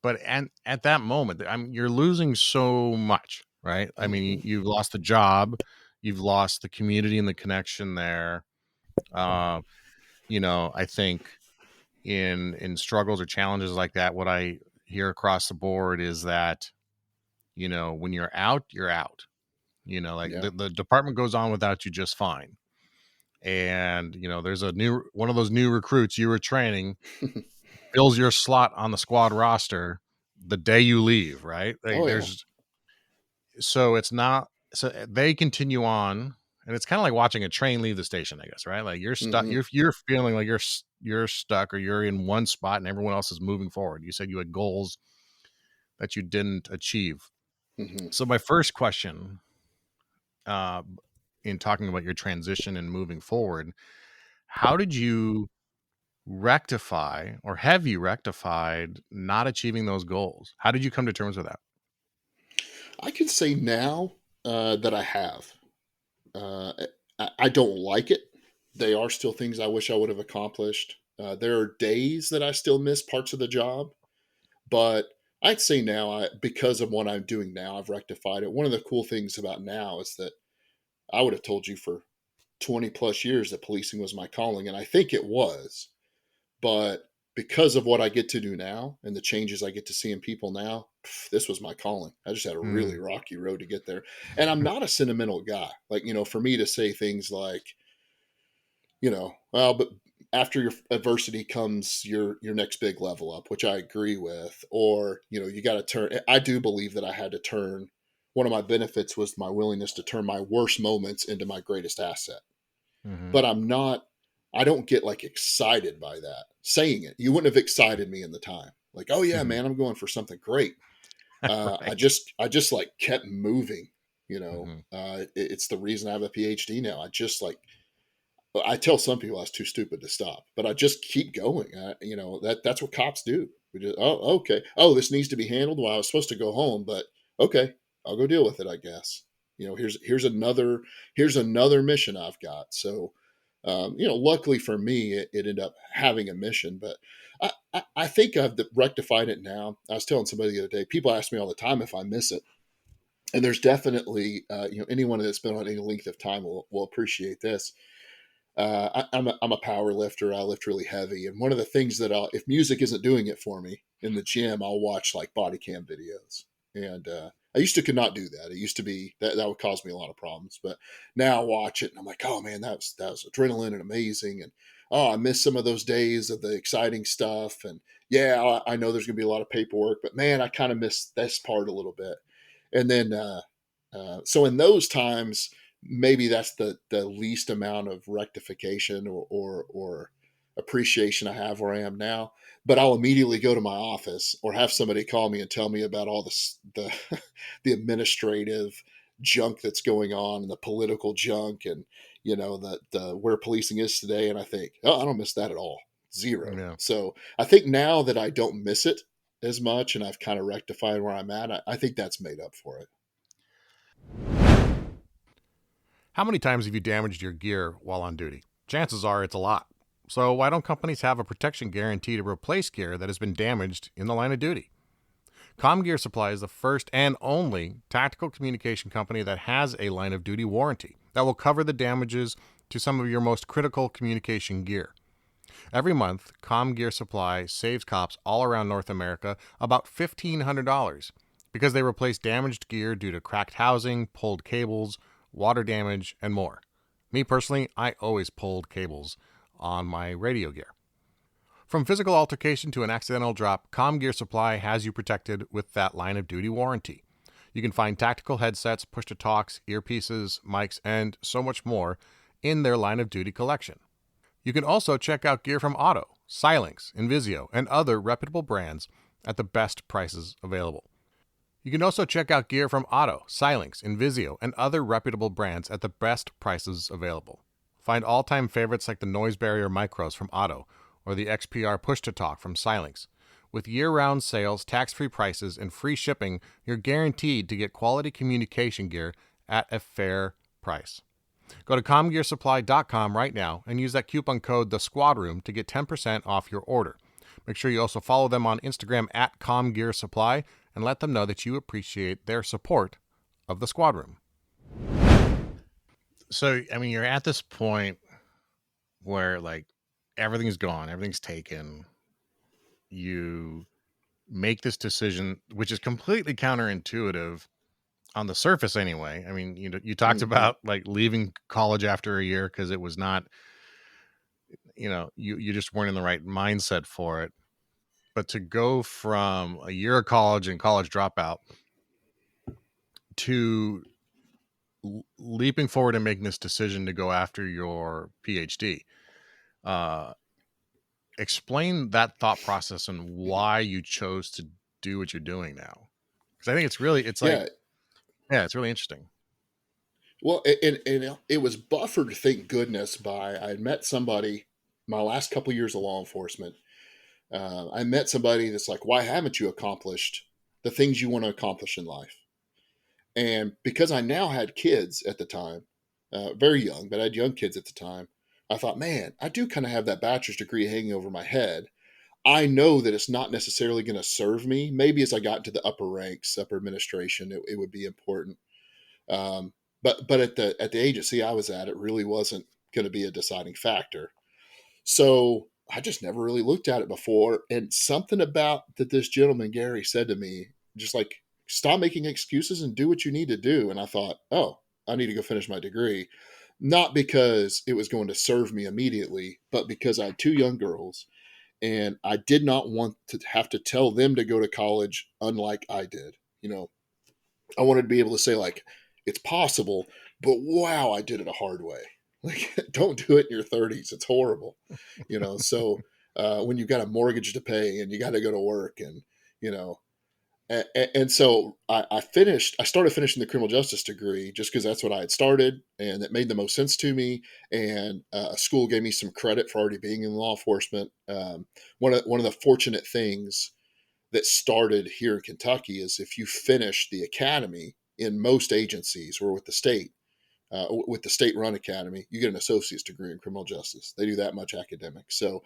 But and at that moment, you're losing so much, right? Mhm. You've lost the job, you've lost the community and the connection there. Uh, I think in struggles or challenges like that, what I hear across the board is that, when you're out, you're out. Like Yeah. the department goes on without you just fine. And, there's one of those new recruits you were training fills your slot on the squad roster the day you leave, right? Like Oh yeah. it's not, so they continue on, and it's kind of like watching a train leave the station, I guess, right? Like you're stuck, Hmm. you're feeling like you're stuck, or you're in one spot and everyone else is moving forward. You said you had goals that you didn't achieve. Hmm. So my first question, uh, in talking about your transition and moving forward, how did you rectify, or have you rectified not achieving those goals? How did you come to terms with that? I can say now that I have. Uh, I don't like it. They are still things I wish I would have accomplished. There are days that I still miss parts of the job, but I'd say now, because of what I'm doing now, I've rectified it. One of the cool things about now is that I would have told you for 20 plus years that policing was my calling, and I think it was. But because of what I get to do now and the changes I get to see in people now, this was my calling. I just had a really Mm, rocky road to get there. And I'm not a sentimental guy. Like, for me to say things like, well, but after your adversity comes your next big level up, which I agree with. Or, you got to turn. I do believe that I had to turn. One of my benefits was my willingness to turn my worst moments into my greatest asset. mhm. But I don't get like excited by that. Saying it, you wouldn't have excited me in the time. Like, oh yeah, man, I'm going for something great. Right. I just like kept moving. Mhm. It's the reason I have a PhD now. I tell some people I was too stupid to stop, but I just keep going. That's what cops do. We just, oh, okay. Oh, this needs to be handled. Well, I was supposed to go home, but okay, I'll go deal with it, I guess. here's another mission I've got. So, luckily for me, it ended up having a mission, but I think I've rectified it now. I was telling somebody the other day, people ask me all the time if I miss it. And there's definitely, anyone that's been on any length of time will appreciate this. I'm a power lifter. I lift really heavy. And one of the things that if music isn't doing it for me in the gym, I'll watch like body cam videos. And I used to could not do that. It used to be that would cause me a lot of problems. But now I watch it and I'm like, oh man, that was adrenaline and amazing. And I miss some of those days of the exciting stuff. And yeah, I know there's going to be a lot of paperwork, but man, I kind of miss this part a little bit. And then, so in those times, maybe that's the least amount of rectification or appreciation I have where I am now. But I'll immediately go to my office or have somebody call me and tell me about all the the administrative junk that's going on and the political junk and the where policing is today. And I think, oh, I don't miss that at all. Zero. Yeah. So I think now that I don't miss it as much and I've kind of rectified where I'm at, I think that's made up for it. How many times have you damaged your gear while on duty? Chances are it's a lot. So why don't companies have a protection guarantee to replace gear that has been damaged in the line of duty? ComGear Supply is the first and only tactical communication company that has a line of duty warranty that will cover the damages to some of your most critical communication gear. Every month, ComGear Supply saves cops all around North America about $1,500 because they replace damaged gear due to cracked housing, pulled cables, water damage, and more. Me personally, I always pulled cables on my radio gear. From physical altercation to an accidental drop, ComGear Supply has you protected with that line of duty warranty. You can find tactical headsets, push-to-talks, earpieces, mics, and so much more in their line of duty collection. You can also check out gear from Auto, Xilinx, Invisio, and other reputable brands at the best prices available. You can also check out gear from Auto, Xilinx, Invisio, and other reputable brands at the best prices available. Find all-time favorites like the Noise Barrier Micros from Auto or the XPR Push-to-Talk from Xilinx. With year-round sales, tax-free prices, and free shipping, you're guaranteed to get quality communication gear at a fair price. Go to ComGearSupply.com right now and use that coupon code TheSquadRoom to get 10% off your order. Make sure you also follow them on Instagram at ComGearSupply and let them know that you appreciate their support of the Squad Room. So, I mean, you're at this point where like everything's gone, everything's taken. You make this decision, which is completely counterintuitive on the surface anyway. I mean, you talked about like leaving college after a year because it was not, you just weren't in the right mindset for it. But to go from a year of college and college dropout to leaping forward and making this decision to go after your PhD, explain that thought process and why you chose to do what you're doing now. Because I think it's really interesting. Well, and it was buffered, thank goodness, by I had met somebody my last couple years of law enforcement. I met somebody that's like, why haven't you accomplished the things you want to accomplish in life? And because I now had kids at the time, very young, but I had young kids at the time, I thought, man, I do kind of have that bachelor's degree hanging over my head. I know that it's not necessarily going to serve me. Maybe as I got into the upper ranks, upper administration, it would be important. But at the agency I was at, it really wasn't going to be a deciding factor. So I just never really looked at it before. And something about that this gentleman, Gary, said to me, just like, stop making excuses and do what you need to do. And I thought, oh, I need to go finish my degree. Not because it was going to serve me immediately, but because I had two young girls and I did not want to have to tell them to go to college unlike I did. I wanted to be able to say, like, it's possible, but wow, I did it a hard way. Like, don't do it in your 30s. It's horrible. So when you've got a mortgage to pay and you got to go to work and so I started finishing the criminal justice degree just because that's what I had started and that made the most sense to me. And a school gave me some credit for already being in law enforcement. One of the fortunate things that started here in Kentucky is if you finish the academy in most agencies or with the state, with the state-run academy, you get an associate's degree in criminal justice. They do that much academic. So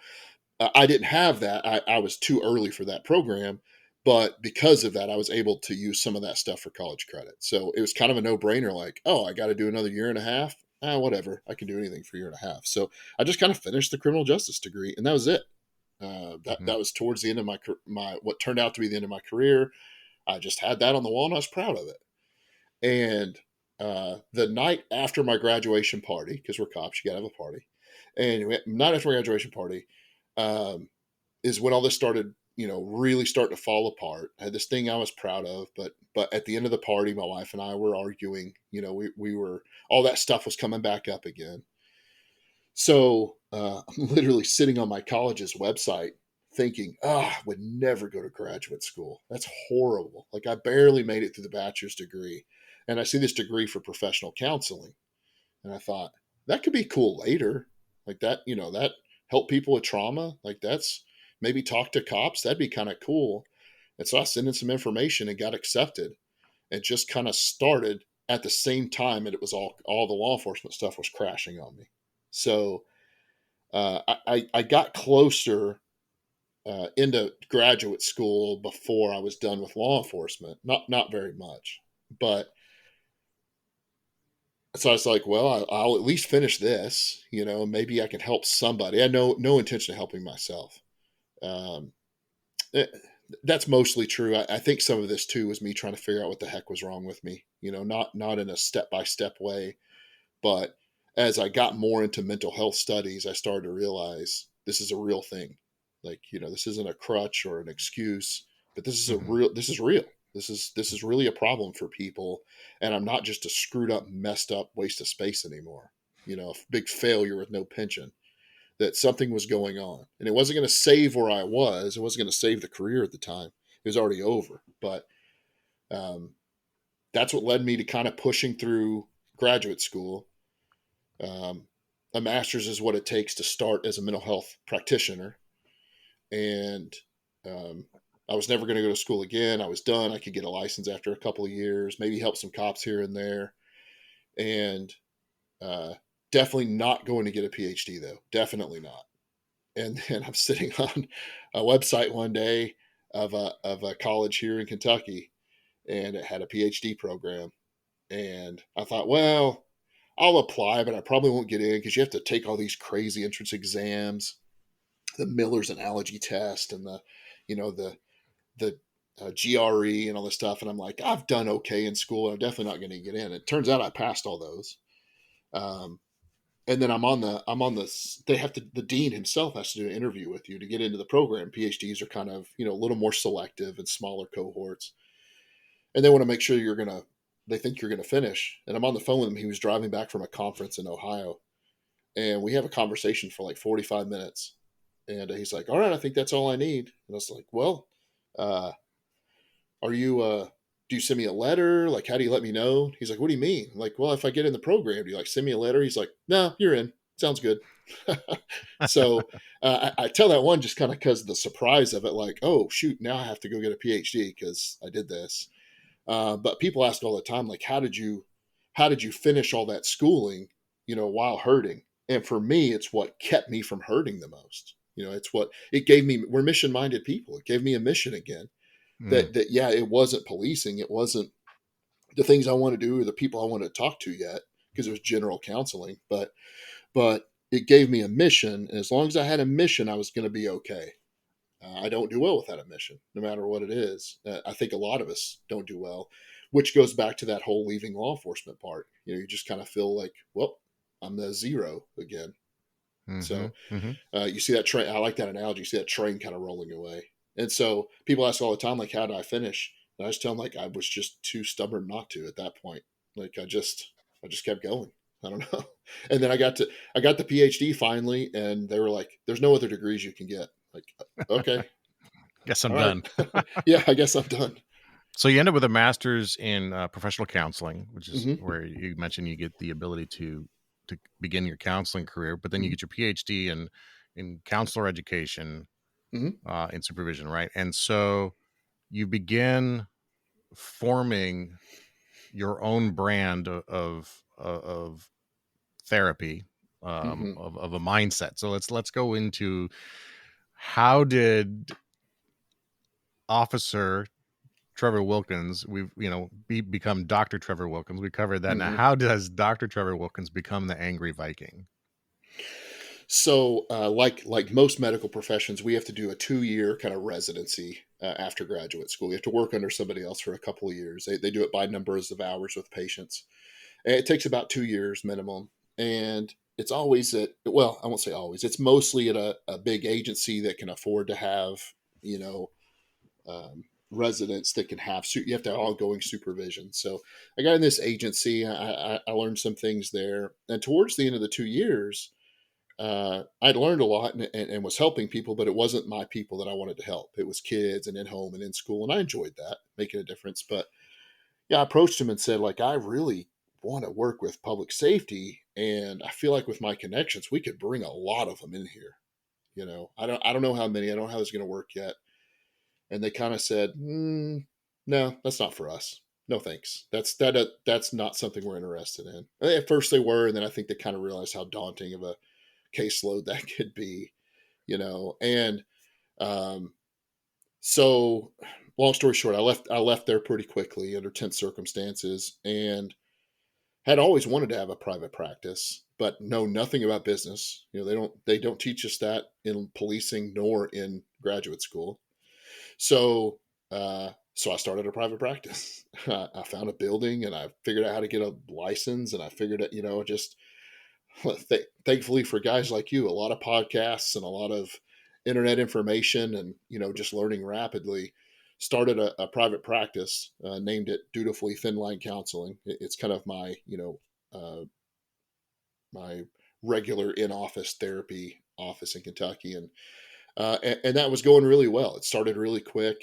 I didn't have that. I was too early for that program, but because of that, I was able to use some of that stuff for college credit. So it was kind of a no-brainer. Like, oh, I got to do another year and a half. Whatever, I can do anything for a year and a half. So I just kind of finished the criminal justice degree, and that was it. That was towards the end of my what turned out to be the end of my career. I just had that on the wall, and I was proud of it. And the night after my graduation party, because we're cops, you got to have a party. And night after my graduation party, is when all this started, really starting to fall apart. I had this thing I was proud of, but at the end of the party, my wife and I were arguing. We were, all that stuff was coming back up again. So I'm literally sitting on my college's website thinking, I would never go to graduate school. That's horrible. Like, I barely made it through the bachelor's degree. And I see this degree for professional counseling. And I thought, that could be cool later. Like that, that help people with trauma. Like, that's maybe talk to cops. That'd be kind of cool. And so I sent in some information and got accepted, and just kind of started at the same time. And it was all the law enforcement stuff was crashing on me. So I got closer into graduate school before I was done with law enforcement. Not very much, but so I was like, well, I'll at least finish this. Maybe I can help somebody. I had no intention of helping myself. That's mostly true. I think some of this too was me trying to figure out what the heck was wrong with me. Not in a step-by-step way, but as I got more into mental health studies, I started to realize this is a real thing. Like, this isn't a crutch or an excuse, but this is real. This is real. This is really a problem for people. And I'm not just a screwed up, messed up waste of space anymore. A big failure with no pension. That something was going on, and it wasn't going to save where I was. It wasn't going to save the career at the time. It was already over. But that's what led me to kind of pushing through graduate school. A master's is what it takes to start as a mental health practitioner. And I was never going to go to school again. I was done. I could get a license after a couple of years, maybe help some cops here and there. And definitely not going to get a PhD, though. Definitely not. And then I'm sitting on a website one day of a college here in Kentucky, and it had a PhD program. And I thought, well, I'll apply, but I probably won't get in because you have to take all these crazy entrance exams, the Miller's analogy test, and the GRE and all this stuff. And I'm like, I've done okay in school. I'm definitely not going to get in. It turns out I passed all those. And then the dean himself has to do an interview with you to get into the program. PhDs are kind of, a little more selective and smaller cohorts. And they want to make sure they think you're going to finish. And I'm on the phone with him. He was driving back from a conference in Ohio, and we have a conversation for like 45 minutes. And he's like, all right, I think that's all I need. And I was like, well, do you send me a letter? Like, how do you let me know? He's like, what do you mean? I'm like, well, if I get in the program, do you send me a letter? He's like, no, you're in. Sounds good. So I tell that one just kind of because of the surprise of it, like, oh shoot, now I have to go get a PhD because I did this. But people ask all the time, like, how did you finish all that schooling, while hurting? And for me, it's what kept me from hurting the most. It's what it gave me. We're mission-minded people. It gave me a mission again. That yeah, it wasn't policing. It wasn't the things I want to do or the people I wanted to talk to yet, because it was general counseling. But it gave me a mission, and as long as I had a mission, I was going to be okay. I don't do well without a mission, no matter what it is. I think a lot of us don't do well, which goes back to that whole leaving law enforcement part. You just kind of feel like, well, I'm the zero again. So you see that train. I like that analogy. You see that train kind of rolling away. And so people ask all the time, like, how did I finish? And I just tell them, like, I was just too stubborn not to at that point. Like, I just kept going. I don't know. And then I got the PhD finally, and they were like, there's no other degrees you can get. Like, okay. Guess I'm all done. Right. Yeah, I guess I'm done. So you end up with a master's in professional counseling, which is where you mentioned you get the ability to begin your counseling career, but then you get your PhD in counselor education, in supervision, right? And so you begin forming your own brand of therapy, Hmm. of a mindset. So let's go into, how did Officer Trevor Wilkins, become Dr. Trevor Wilkins. We covered that. Now, Hmm. how does Dr. Trevor Wilkins become the Angry Viking? So, like most medical professions, we have to do a 2-year kind of residency after graduate school. You have to work under somebody else for a couple of years. They do it by numbers of hours with patients. And it takes about 2 years minimum. And it's always well, I won't say always, it's mostly at a big agency that can afford to have, you know, residents that can have, you have to have ongoing supervision. So I got in this agency. I learned some things there. And towards the end of the 2 years, I'd learned a lot and was helping people, but it wasn't my people that I wanted to help. It was kids and in home and in school. And I enjoyed that, making a difference. But yeah, I approached him and said, like, I really want to work with public safety. And I feel like with my connections, we could bring a lot of them in here. I don't know how many, I don't know how this is going to work yet. And they kind of said, no, that's not for us. No, thanks. That's not something we're interested in. And at first they were. And then I think they kind of realized how daunting of a caseload that could be, and um, so long story short, I left there pretty quickly under tense circumstances, and had always wanted to have a private practice, but know nothing about business. They don't teach us that in policing nor in graduate school. So I started a private practice. I found a building and I figured out how to get a license, and I figured it, just thankfully for guys like you, a lot of podcasts and a lot of internet information, and just learning rapidly, started a private practice, named it Dutifully Thin Line Counseling. It's kind of my my regular in-office therapy office in Kentucky, and that was going really well. It started really quick,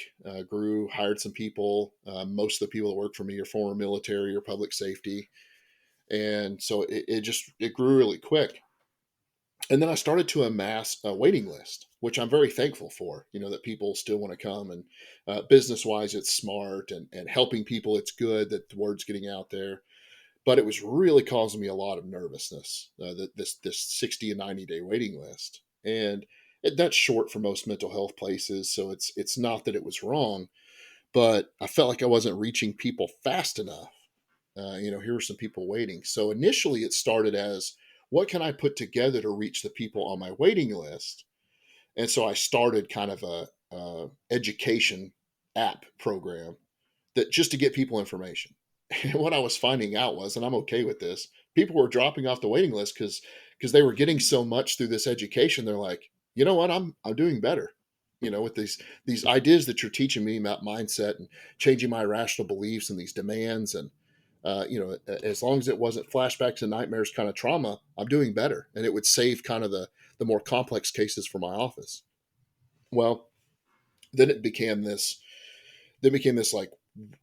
grew, hired some people. Most of the people that work for me are former military or public safety, and so it grew really quick. And then I started to amass a waiting list, which I'm very thankful for. That people still want to come, and business wise, it's smart, and helping people, it's good that the word's getting out there. But it was really causing me a lot of nervousness. This 60 and 90-day waiting list, and that's short for most mental health places. So it's not that it was wrong, but I felt like I wasn't reaching people fast enough. Here were some people waiting. So initially it started as, what can I put together to reach the people on my waiting list? And so I started kind of a education app program that just to get people information. And what I was finding out was, and I'm okay with this, people were dropping off the waiting list because they were getting so much through this education. They're like, you know what, I'm doing better. With these ideas that you're teaching me about mindset and changing my irrational beliefs and these demands, and as long as it wasn't flashbacks and nightmares kind of trauma, I'm doing better. And it would save kind of the more complex cases for my office. Well, then it became this. Like,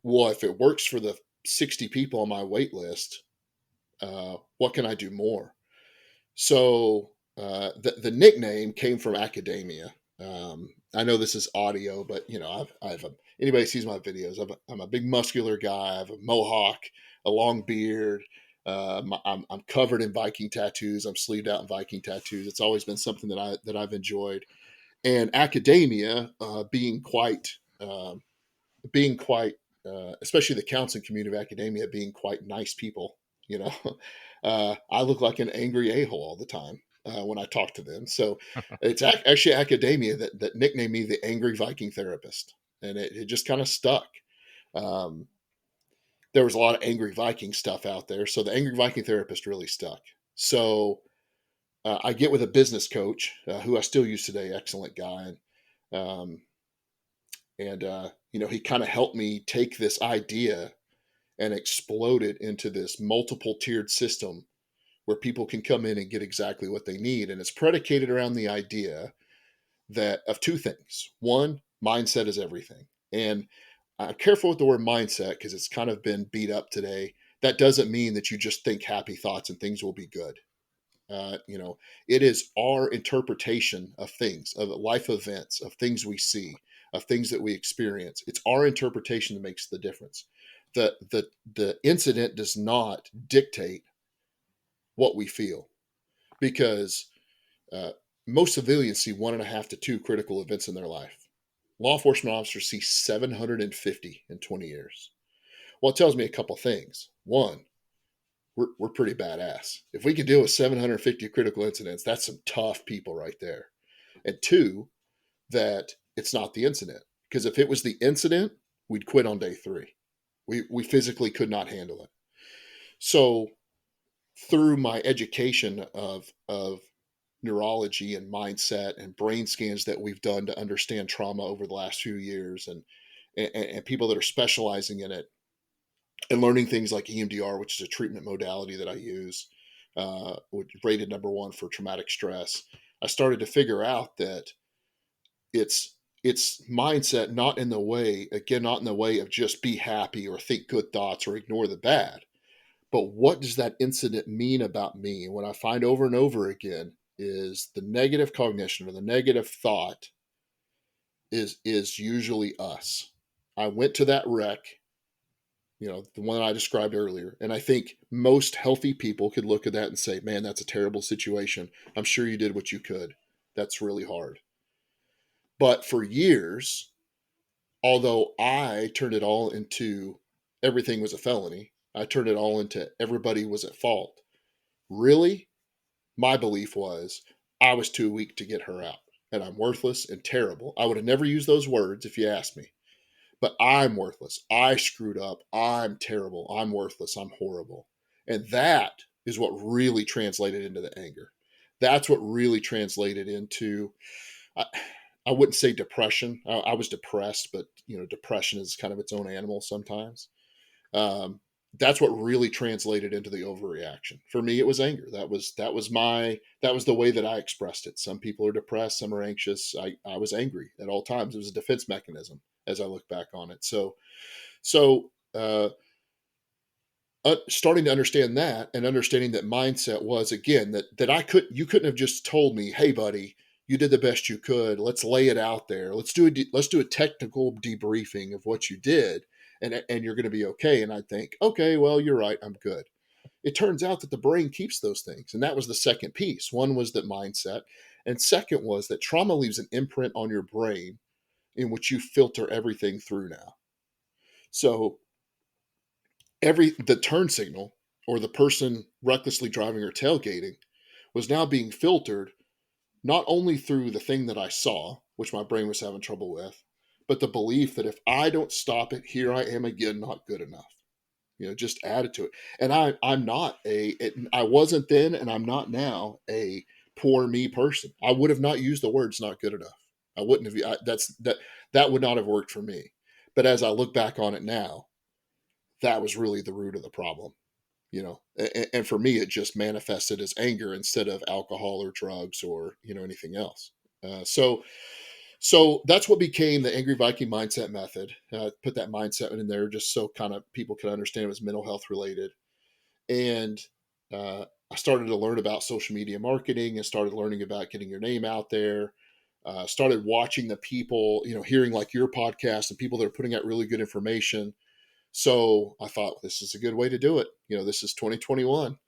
well, if it works for the 60 people on my wait list, what can I do more? So the nickname came from academia. I know this is audio, but anybody sees my videos, I'm a big muscular guy. I have a mohawk, a long beard. I'm covered in Viking tattoos. I'm sleeved out in Viking tattoos. It's always been something that I've enjoyed. And academia, being quite, especially the counseling community of academia, being quite nice people. You know, I look like an angry a-hole all the time when I talk to them. So it's actually academia that nicknamed me the Angry Viking Therapist, and it just kind of stuck. Um, there was a lot of Angry Viking stuff out there, so the Angry Viking Therapist really stuck. So I get with a business coach who I still use today, excellent guy, um, and he kind of helped me take this idea and explode it into this multiple tiered system where people can come in and get exactly what they need. And it's predicated around the idea that of two things. One, mindset is everything. And I'm careful with the word mindset because it's kind of been beat up today. That doesn't mean that you just think happy thoughts and things will be good. It is our interpretation of things, of life events, of things we see, of things that we experience. It's our interpretation that makes the difference. the incident does not dictate what we feel, because most civilians see 1.5 to 2 critical events in their life. Law enforcement officers see 750 in 20 years. Well, it tells me a couple things. One, we're pretty badass. If we can deal with 750 critical incidents, that's some tough people right there. And two, that it's not the incident. Because if it was the incident, we'd quit on day 3. We physically could not handle it. So through my education of neurology and mindset and brain scans that we've done to understand trauma over the last few years, and people that are specializing in it, and learning things like EMDR, which is a treatment modality that I use, which is rated #1 for traumatic stress, I started to figure out that it's mindset, not in the way of just be happy or think good thoughts or ignore the bad, but what does that incident mean about me? And what I find over and over again is the negative cognition or the negative thought is usually us. I went to that wreck, the one that I described earlier, and I think most healthy people could look at that and say, man, that's a terrible situation. I'm sure you did what you could. That's really hard. But for years, although I turned it all into everything was a felony, I turned it all into everybody was at fault. Really, my belief was I was too weak to get her out, and I'm worthless and terrible. I would have never used those words if you asked me, but I'm worthless. I screwed up. I'm terrible. I'm worthless. I'm horrible. And that is what really translated into the anger. That's what really translated into, I wouldn't say depression. I was depressed, but depression is kind of its own animal sometimes. That's what really translated into the overreaction. For me, it was anger. That was the way that I expressed it. Some people are depressed, some are anxious. I was angry at all times. It was a defense mechanism as I look back on it. So starting to understand that, and understanding that mindset was, again, that you couldn't have just told me, hey buddy, you did the best you could. Let's lay it out there. Let's do a technical debriefing of what you did, and you're going to be okay. And I think, okay, well, you're right. I'm good. It turns out that the brain keeps those things. And that was the second piece. One was that mindset. And second was that trauma leaves an imprint on your brain in which you filter everything through now. So the turn signal, or the person recklessly driving or tailgating, was now being filtered not only through the thing that I saw, which my brain was having trouble with, but the belief that if I don't stop it, here I am again, not good enough. Just added to it. And I wasn't then, and I'm not now a poor me person. I would have not used the words not good enough. I wouldn't have. That would not have worked for me. But as I look back on it now, that was really the root of the problem. And for me, it just manifested as anger instead of alcohol or drugs or anything else. So that's what became the Angry Viking mindset method. Put that mindset in there just so kind of people could understand it was mental health related. And I started to learn about social media marketing, and started learning about getting your name out there. Started watching the people, hearing like your podcast and people that are putting out really good information. So I thought, this is a good way to do it. This is 2021.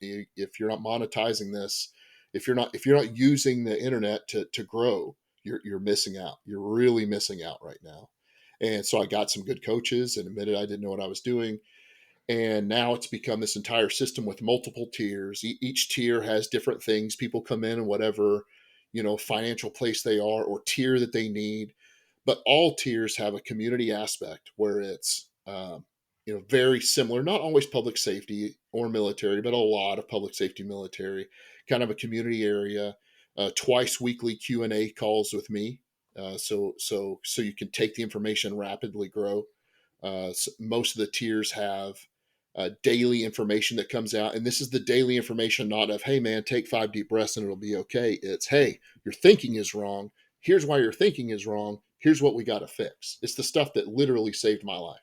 If you're not monetizing this, if you're not using the internet to grow, you're missing out. You're really missing out right now. And so I got some good coaches and admitted I didn't know what I was doing. And now it's become this entire system with multiple tiers. Each tier has different things. People come in whatever, financial place they are or tier that they need. But all tiers have a community aspect where it's, very similar, not always public safety or military, but a lot of public safety, military, kind of a community area, twice weekly Q&A calls with me. So you can take the information, rapidly grow. So most of the tiers have daily information that comes out. And this is the daily information, not of, hey man, take 5 deep breaths and it'll be okay. It's, hey, your thinking is wrong. Here's why your thinking is wrong. Here's what we got to fix. It's the stuff that literally saved my life.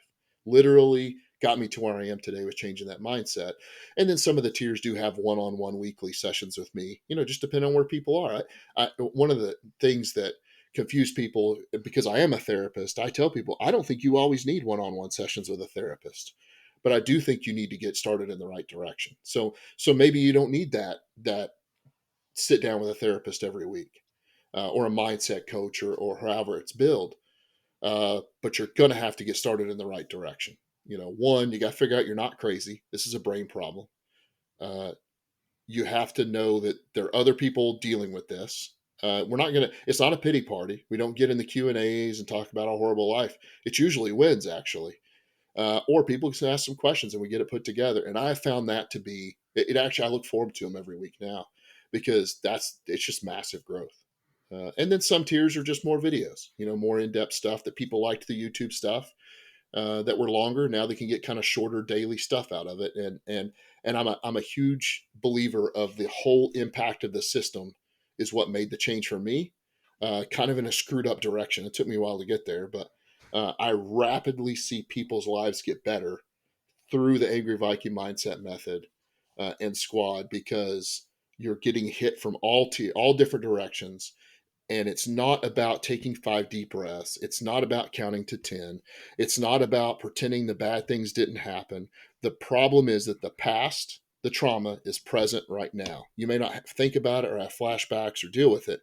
Literally got me to where I am today with changing that mindset. And then some of the tiers do have one-on-one weekly sessions with me, just depending on where people are. One of the things that confuse people, because I am a therapist, I tell people, I don't think you always need one-on-one sessions with a therapist, but I do think you need to get started in the right direction. So maybe you don't need that sit down with a therapist every week, or a mindset coach, or however it's billed. But you're going to have to get started in the right direction. One, you got to figure out you're not crazy. This is a brain problem. Uh, you have to know that there are other people dealing with this. It's not a pity party. We don't get in the Q&As and talk about our horrible life. It's usually wins, actually. Or people can ask some questions and we get it put together. And I found that to be, it actually, I look forward to them every week now, because it's just massive growth. And then some tiers are just more videos, more in-depth stuff that people liked, the YouTube stuff that were longer. Now they can get kind of shorter daily stuff out of it. And I'm a huge believer of the whole impact of the system is what made the change for me, kind of in a screwed up direction. It took me a while to get there, but I rapidly see people's lives get better through the Angry Viking mindset method and squad, because you're getting hit from all different directions. And it's not about taking 5 deep breaths. It's not about counting to 10. It's not about pretending the bad things didn't happen. The problem is that the past, the trauma, is present right now. You may not think about it or have flashbacks or deal with it,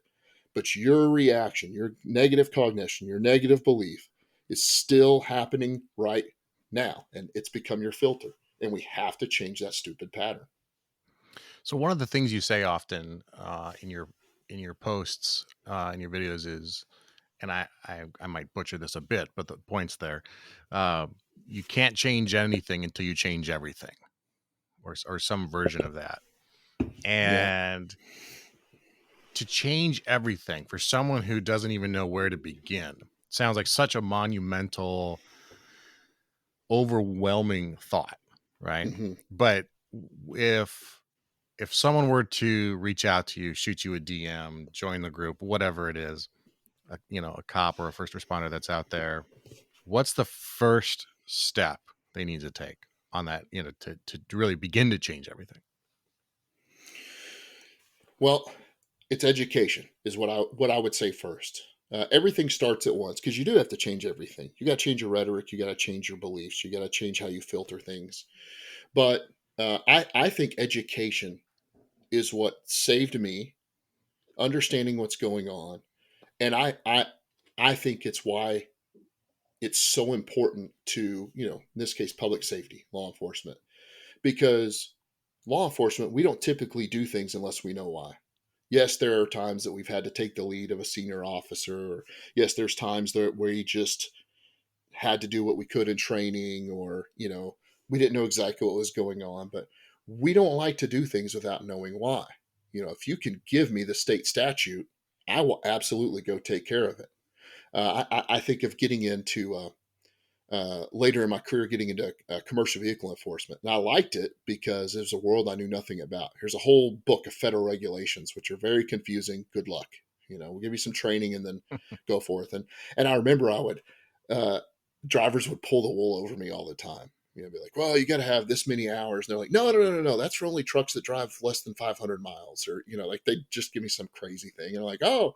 but your reaction, your negative cognition, your negative belief is still happening right now. And it's become your filter. And we have to change that stupid pattern. So one of the things you say often in your posts, in your videos is, and I might butcher this a bit, but the point's there. You can't change anything until you change everything, or some version of that. And to change everything for someone who doesn't even know where to begin sounds like such a monumental, overwhelming thought, right? Mm-hmm. But if someone were to reach out to you, shoot you a DM, join the group, whatever it is, a cop or a first responder that's out there, what's the first step they need to take on that, to really begin to change everything? Well, it's education is what I would say first. Everything starts at once, because you do have to change everything. You got to change your rhetoric. You got to change your beliefs. You got to change how you filter things. But I think education is what saved me, understanding what's going on. And I think it's why it's so important to, in this case, public safety, law enforcement, because law enforcement, we don't typically do things unless we know why. Yes, there are times that we've had to take the lead of a senior officer. Or yes, there's times where we just had to do what we could in training, or, we didn't know exactly what was going on, but we don't like to do things without knowing why. If you can give me the state statute, I will absolutely go take care of it. I think of getting into later in my career, getting into commercial vehicle enforcement. And I liked it because it was a world I knew nothing about. Here's a whole book of federal regulations, which are very confusing. Good luck. We'll give you some training and then go forth. And I remember drivers would pull the wool over me all the time. Be like, well, you got to have this many hours. And they're like, no. That's for only trucks that drive less than 500 miles. Or, like they just give me some crazy thing. And I'm like, oh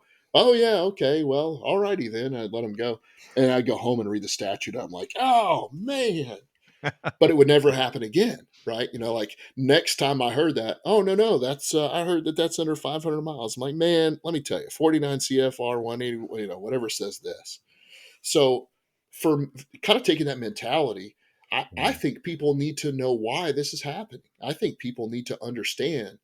yeah, okay, well, all righty then. I'd let them go. And I'd go home and read the statute. I'm like, oh man. But it would never happen again, right? Like next time I heard that, oh no, that's I heard that's under 500 miles. I'm like, man, let me tell you, 49 CFR 180, whatever says this. So for kind of taking that mentality, I think people need to know why this is happening. I think people need to understand,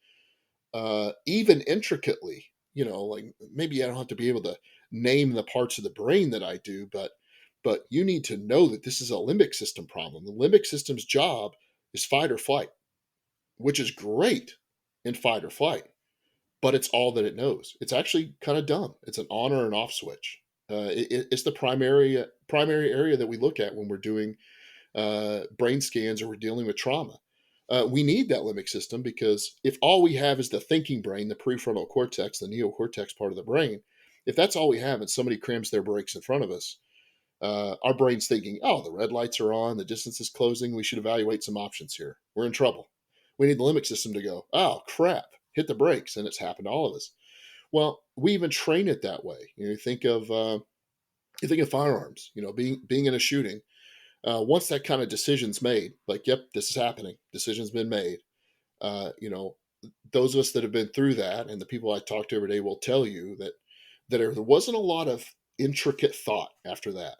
even intricately, like maybe I don't have to be able to name the parts of the brain that I do, but you need to know that this is a limbic system problem. The limbic system's job is fight or flight, which is great in fight or flight, but it's all that it knows. It's actually kind of dumb. It's an on or an off switch. It's the primary area that we look at when we're doing brain scans or we're dealing with trauma. We need that limbic system, because if all we have is the thinking brain, the prefrontal cortex, the neocortex part of the brain, if that's all we have and somebody crams their brakes in front of us, our brain's thinking, oh, the red lights are on, the distance is closing, we should evaluate some options here. We're in trouble. We need the limbic system to go, oh, crap, hit the brakes. And it's happened to all of us. Well, we even train it that way. You think of firearms. Being in a shooting. Once that kind of decision's made, like, yep, this is happening. Decision's been made. Uh, you know, those of us that have been through that, and the people I talk to every day, will tell you that there wasn't a lot of intricate thought after that.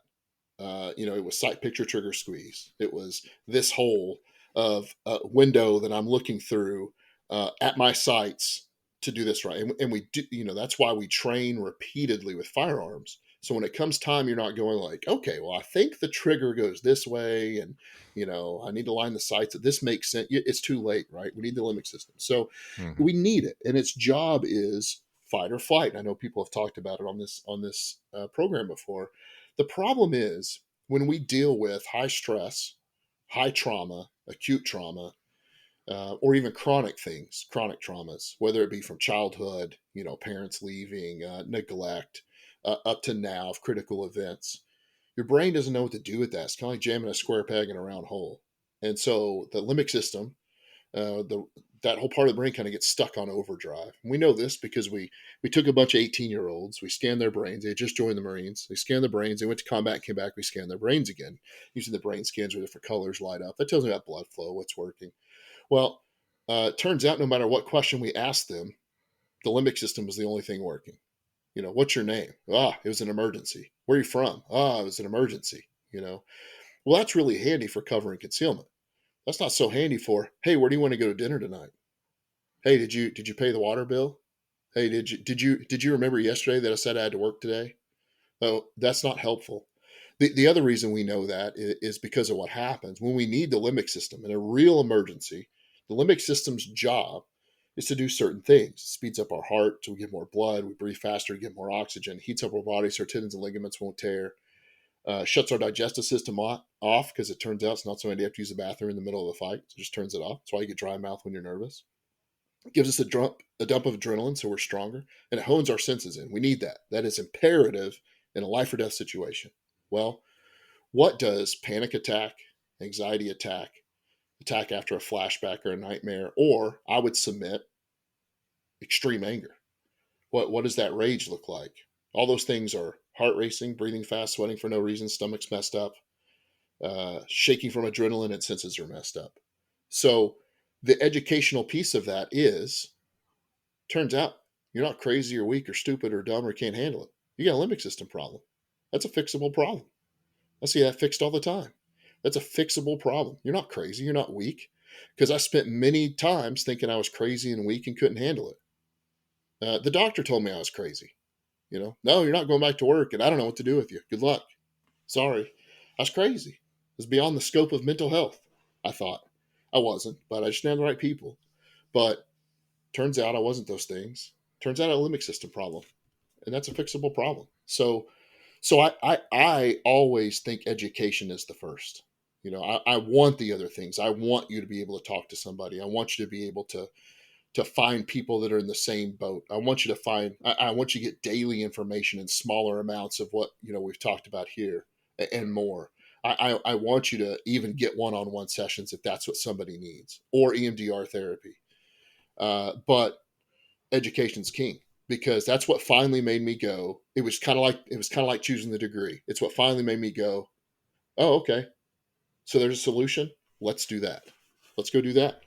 It was sight, picture, trigger, squeeze. It was this hole of window that I'm looking through at my sights to do this right. And we do, that's why we train repeatedly with firearms. So when it comes time, you're not going like, okay, well, I think the trigger goes this way, and I need to line the sights. This makes sense. It's too late, right? We need the limbic system. So we need it, and its job is fight or flight. I know people have talked about it on this program before. The problem is when we deal with high stress, high trauma, acute trauma, or even chronic things, chronic traumas, whether it be from childhood, parents leaving, neglect, up to now of critical events, your brain doesn't know what to do with that. It's kind of like jamming a square peg in a round hole. And so the limbic system, that whole part of the brain kind of gets stuck on overdrive. And we know this because we took a bunch of 18-year-olds, we scanned their brains. They had just joined the Marines. They scanned their brains. They went to combat, came back. We scanned their brains again, using the brain scans where different colors light up. That tells me about blood flow, what's working. Well, it turns out no matter what question we asked them, the limbic system was the only thing working. What's your name? It was an emergency. Where are you from? It was an emergency. Well, that's really handy for cover and concealment. That's not so handy for, hey, where do you want to go to dinner tonight? Hey, did you pay the water bill? Hey, did you remember yesterday that I said I had to work today? Oh, that's not helpful. The other reason we know that is because of what happens when we need the limbic system in a real emergency. The limbic system's job is to do certain things. It speeds up our heart so we get more blood, we breathe faster, get more oxygen, heats up our body so our tendons and ligaments won't tear, shuts our digestive system off because it turns out it's not so handy to have to use the bathroom in the middle of a fight. So it just turns it off. That's why you get dry mouth when you're nervous. It gives us a dump of adrenaline so we're stronger, and it hones our senses in. We need that. That is imperative in a life or death situation. Well, what does panic attack, anxiety attack after a flashback or a nightmare, or I would submit extreme anger? What does that rage look like? All those things are heart racing, breathing fast, sweating for no reason, stomach's messed up, shaking from adrenaline, and senses are messed up. So the educational piece of that turns out you're not crazy or weak or stupid or dumb or can't handle it. You got a limbic system problem. That's a fixable problem. I see that fixed all the time. That's a fixable problem. You're not crazy. You're not weak. Because I spent many times thinking I was crazy and weak and couldn't handle it. The doctor told me I was crazy. No, you're not going back to work, and I don't know what to do with you. Good luck. Sorry. I was crazy. It was beyond the scope of mental health, I thought. I wasn't, but I just didn't have the right people. But turns out I wasn't those things. Turns out I had a limbic system problem, and that's a fixable problem. So I always think education is the first. I want the other things. I want you to be able to talk to somebody. I want you to be able to find people that are in the same boat. I want you to get daily information in smaller amounts of what, we've talked about here and more. I want you to even get one-on-one sessions if that's what somebody needs, or EMDR therapy. But education's king, because that's what finally made me go. It was kind of like choosing the degree. It's what finally made me go, oh, okay. So there's a solution. Let's do that. Let's go do that.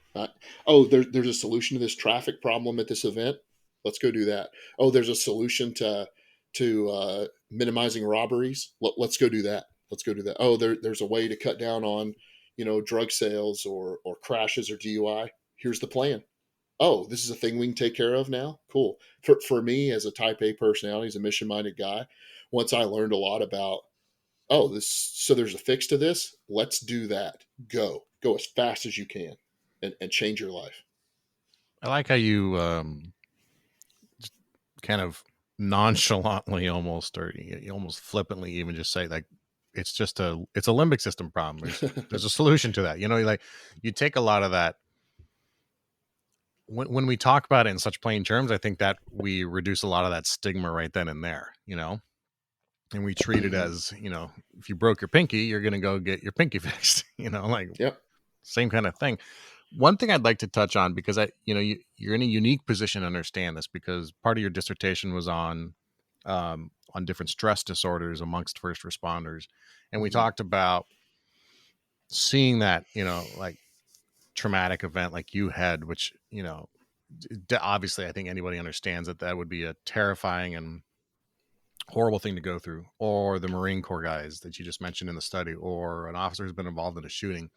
There's a solution to this traffic problem at this event. Let's go do that. Oh, there's a solution to minimizing robberies. Let's go do that. Let's go do that. Oh, there's a way to cut down on, drug sales or crashes or DUI. Here's the plan. Oh, this is a thing we can take care of now. Cool. For me, as a type A personality, as a mission-minded guy, once I learned a lot about, so there's a fix to this. Let's do that. Go as fast as you can and change your life. I like how you just kind of nonchalantly almost, or you almost flippantly even just say, like, it's a limbic system problem. There's a solution to that. Like, you take a lot of that when we talk about it in such plain terms. I think that we reduce a lot of that stigma right then and there, and we treat it as, if you broke your pinky, you're going to go get your pinky fixed, like, yep. Same kind of thing. One thing I'd like to touch on, because you're in a unique position to understand this, because part of your dissertation was on different stress disorders amongst first responders, and we Mhm. talked about seeing that, like traumatic event like you had, which obviously I think anybody understands that would be a terrifying and horrible thing to go through, or the Marine Corps guys that you just mentioned in the study, or an officer who's been involved in a shooting.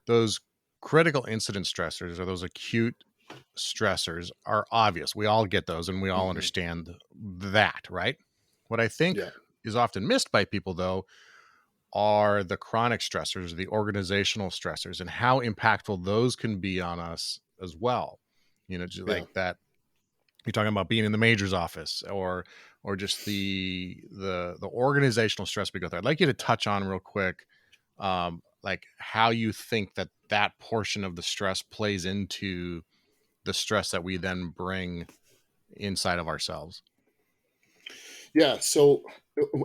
Those critical incident stressors, or those acute stressors, are obvious. We all get those and we all Mhm. understand that, right? What I think Yeah. is often missed by people, though, are the chronic stressors, the organizational stressors, and how impactful those can be on us as well. Just Yeah. like that, you're talking about being in the major's office, or just the organizational stress we go through. I'd like you to touch on real quick, like how you think that portion of the stress plays into the stress that we then bring inside of ourselves. Yeah. So,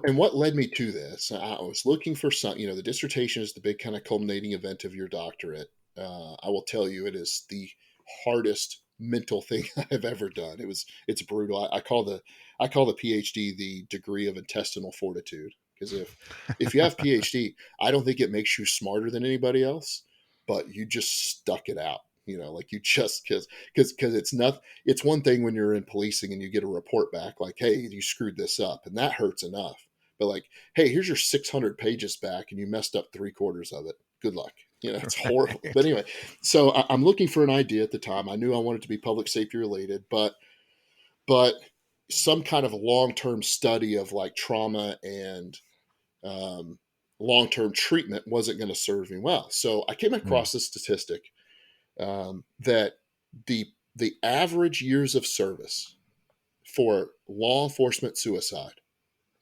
and what led me to this, I was looking for some, the dissertation is the big kind of culminating event of your doctorate. I will tell you, it is the hardest mental thing I've ever done. It's brutal. I call the PhD the degree of intestinal fortitude. Because if you have PhD, I don't think it makes you smarter than anybody else, but you just stuck it out. Like you just because it's one thing when you're in policing and you get a report back like, hey, you screwed this up, and that hurts enough. But like, hey, here's your 600 pages back and you messed up 3/4 of it. Good luck. It's horrible. Right. But anyway, so I'm looking for an idea at the time. I knew I wanted to be public safety related, but some kind of long-term study of like trauma and um, long-term treatment wasn't going to serve me well. So I came Mm. across this statistic that the average years of service for law enforcement suicide,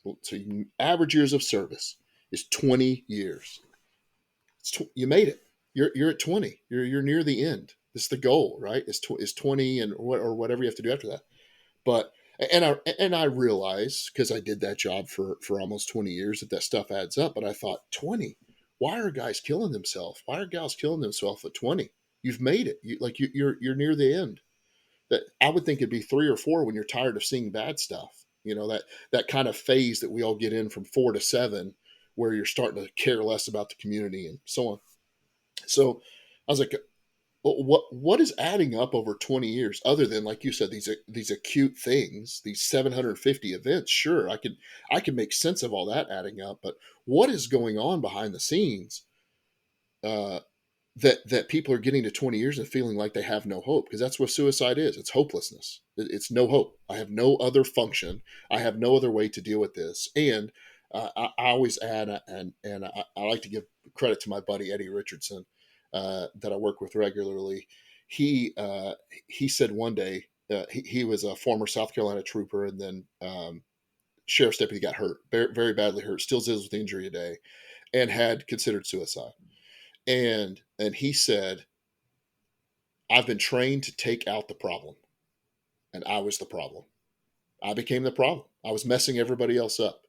so average years of service is 20 years. You made it. You're at 20. You're near the end. It's the goal, right? Is 20 or whatever you have to do after that. But and I realize, because I did that job for almost 20 years, that stuff adds up. But I thought, 20. Why are guys killing themselves? Why are gals killing themselves at 20? You've made it. You're near the end. That I would think it'd be 3 or 4 when you're tired of seeing bad stuff. That kind of phase that we all get in from 4 to 7, where you're starting to care less about the community and so on. So I was like, what is adding up over 20 years, other than, like you said, these acute things, these 750 events? Sure, I can make sense of all that adding up, but what is going on behind the scenes, uh, that people are getting to 20 years and feeling like they have no hope? Because that's what suicide is. It's hopelessness. It's no hope. I have no other function. I have no other way to deal with this. And I always add, and I like to give credit to my buddy Eddie Richardson, that I work with regularly. He said one day, he was a former South Carolina trooper, and then sheriff's deputy, got hurt, very, very badly hurt, still deals with injury today, and had considered suicide. And he said, I've been trained to take out the problem, and I was the problem. I became the problem. I was messing everybody else up.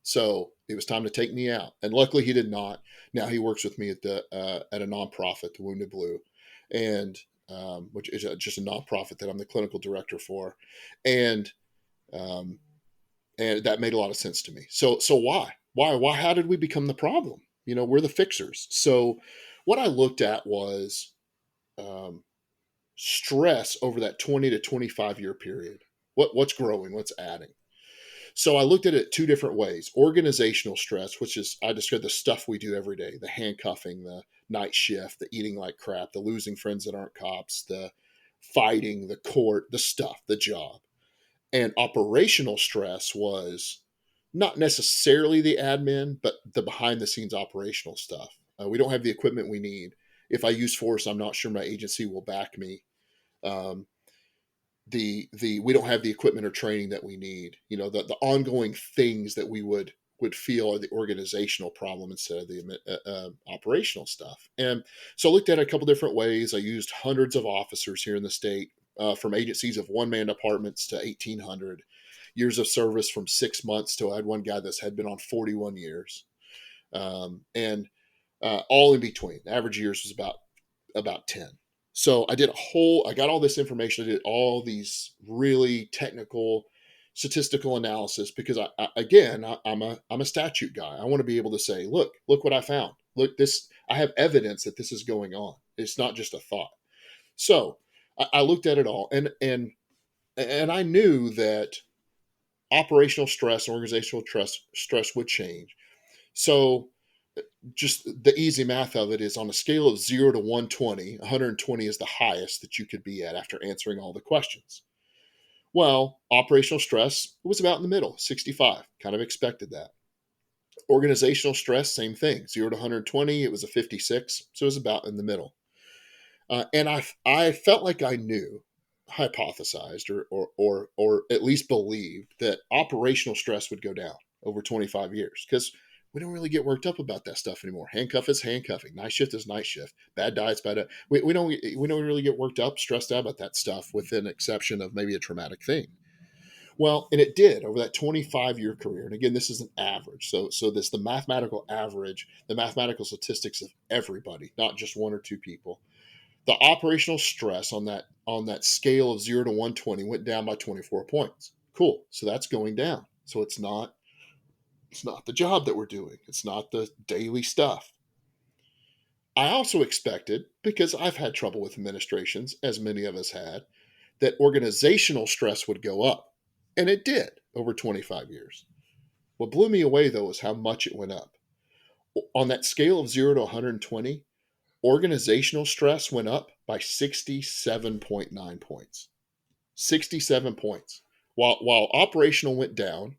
So it was time to take me out. And luckily he did not. Now he works with me at a nonprofit, the Wounded Blue, and which is just a nonprofit that I'm the clinical director for. And um, and that made a lot of sense to me. So why how did we become the problem? We're the fixers. So what I looked at was um, stress over that 20 to 25 year period. What's growing? What's adding? So I looked at it 2 different ways. Organizational stress, which is, I described the stuff we do every day: the handcuffing, the night shift, the eating like crap, the losing friends that aren't cops, the fighting, the court, the stuff, the job. And operational stress was not necessarily the admin, but the behind the scenes operational stuff. We don't have the equipment we need. If I use force, I'm not sure my agency will back me. Um, the we don't have the equipment or training that we need. The ongoing things that we would feel are the organizational problem instead of the operational stuff. And so I looked at it a couple different ways. I used hundreds of officers here in the state, from agencies of one-man departments to 1,800, years of service from 6 months to, I had one guy that's had been on 41 years, and all in between. Average years was about about 10. So I got all this information. I did all these really technical statistical analysis because I'm a statute guy. I want to be able to say, look what I found. Look, I have evidence that this is going on. It's not just a thought. So I looked at it all, and I knew that operational stress, organizational stress would change. So just the easy math of it is on a scale of 0 to 120, 120 is the highest that you could be at after answering all the questions. Well, operational stress was about in the middle, 65. Kind of expected that. Organizational stress, same thing, 0 to 120, it was a 56, so it was about in the middle. And I felt like I knew, hypothesized, or at least believed that operational stress would go down over 25 years because we don't really get worked up about that stuff anymore. Handcuff is handcuffing. Night shift is night shift. Bad diet's bad diet. We don't really get worked up, stressed out about that stuff, with an exception of maybe a traumatic thing. Well, and it did over that 25-year career. And again, this is an average. So this the mathematical average, the mathematical statistics of everybody, not just one or two people. The operational stress on that scale of 0 to 120 went down by 24 points. Cool. So that's going down. So it's not the job that we're doing. It's not the daily stuff. I also expected, because I've had trouble with administrations, as many of us had, that organizational stress would go up. And it did over 25 years. What blew me away, though, is how much it went up. On that scale of 0 to 120, organizational stress went up by 67.9 points. 67 points. While operational went down,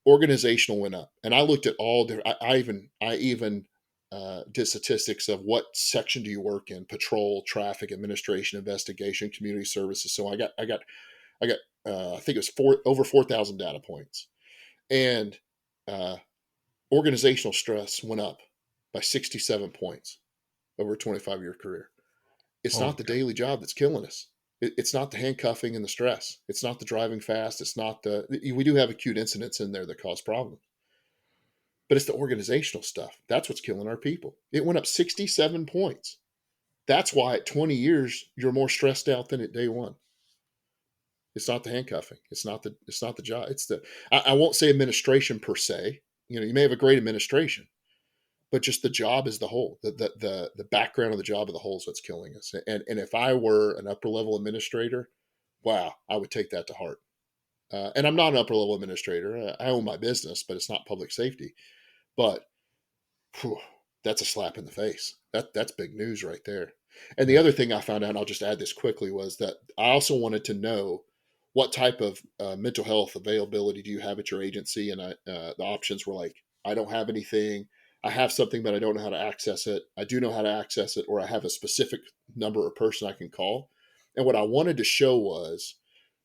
organizational went up. And I looked at all different, I even did statistics of what section do you work in: patrol, traffic, administration, investigation, community services. So I got I think it was over 4,000 data points. And organizational stress went up by 67 points over a 25-year career. It's not the daily job that's killing us. It's not the handcuffing and the stress. It's not the driving fast. It's not we do have acute incidents in there that cause problems. But it's the organizational stuff. That's what's killing our people. It went up 67 points. That's why at 20 years, you're more stressed out than at day one. It's not the handcuffing. It's not the job. I won't say administration per se. You may have a great administration, but just the job as the whole, the background of the job of the whole is what's killing us. And if I were an upper level administrator, wow, I would take that to heart. And I'm not an upper level administrator. I own my business, but it's not public safety. But that's a slap in the face. That's big news right there. And the other thing I found out, and I'll just add this quickly, was that I also wanted to know what type of mental health availability do you have at your agency? And the options were like, I don't have anything. I have something, but I don't know how to access it. I do know how to access it, or I have a specific number or person I can call. And what I wanted to show was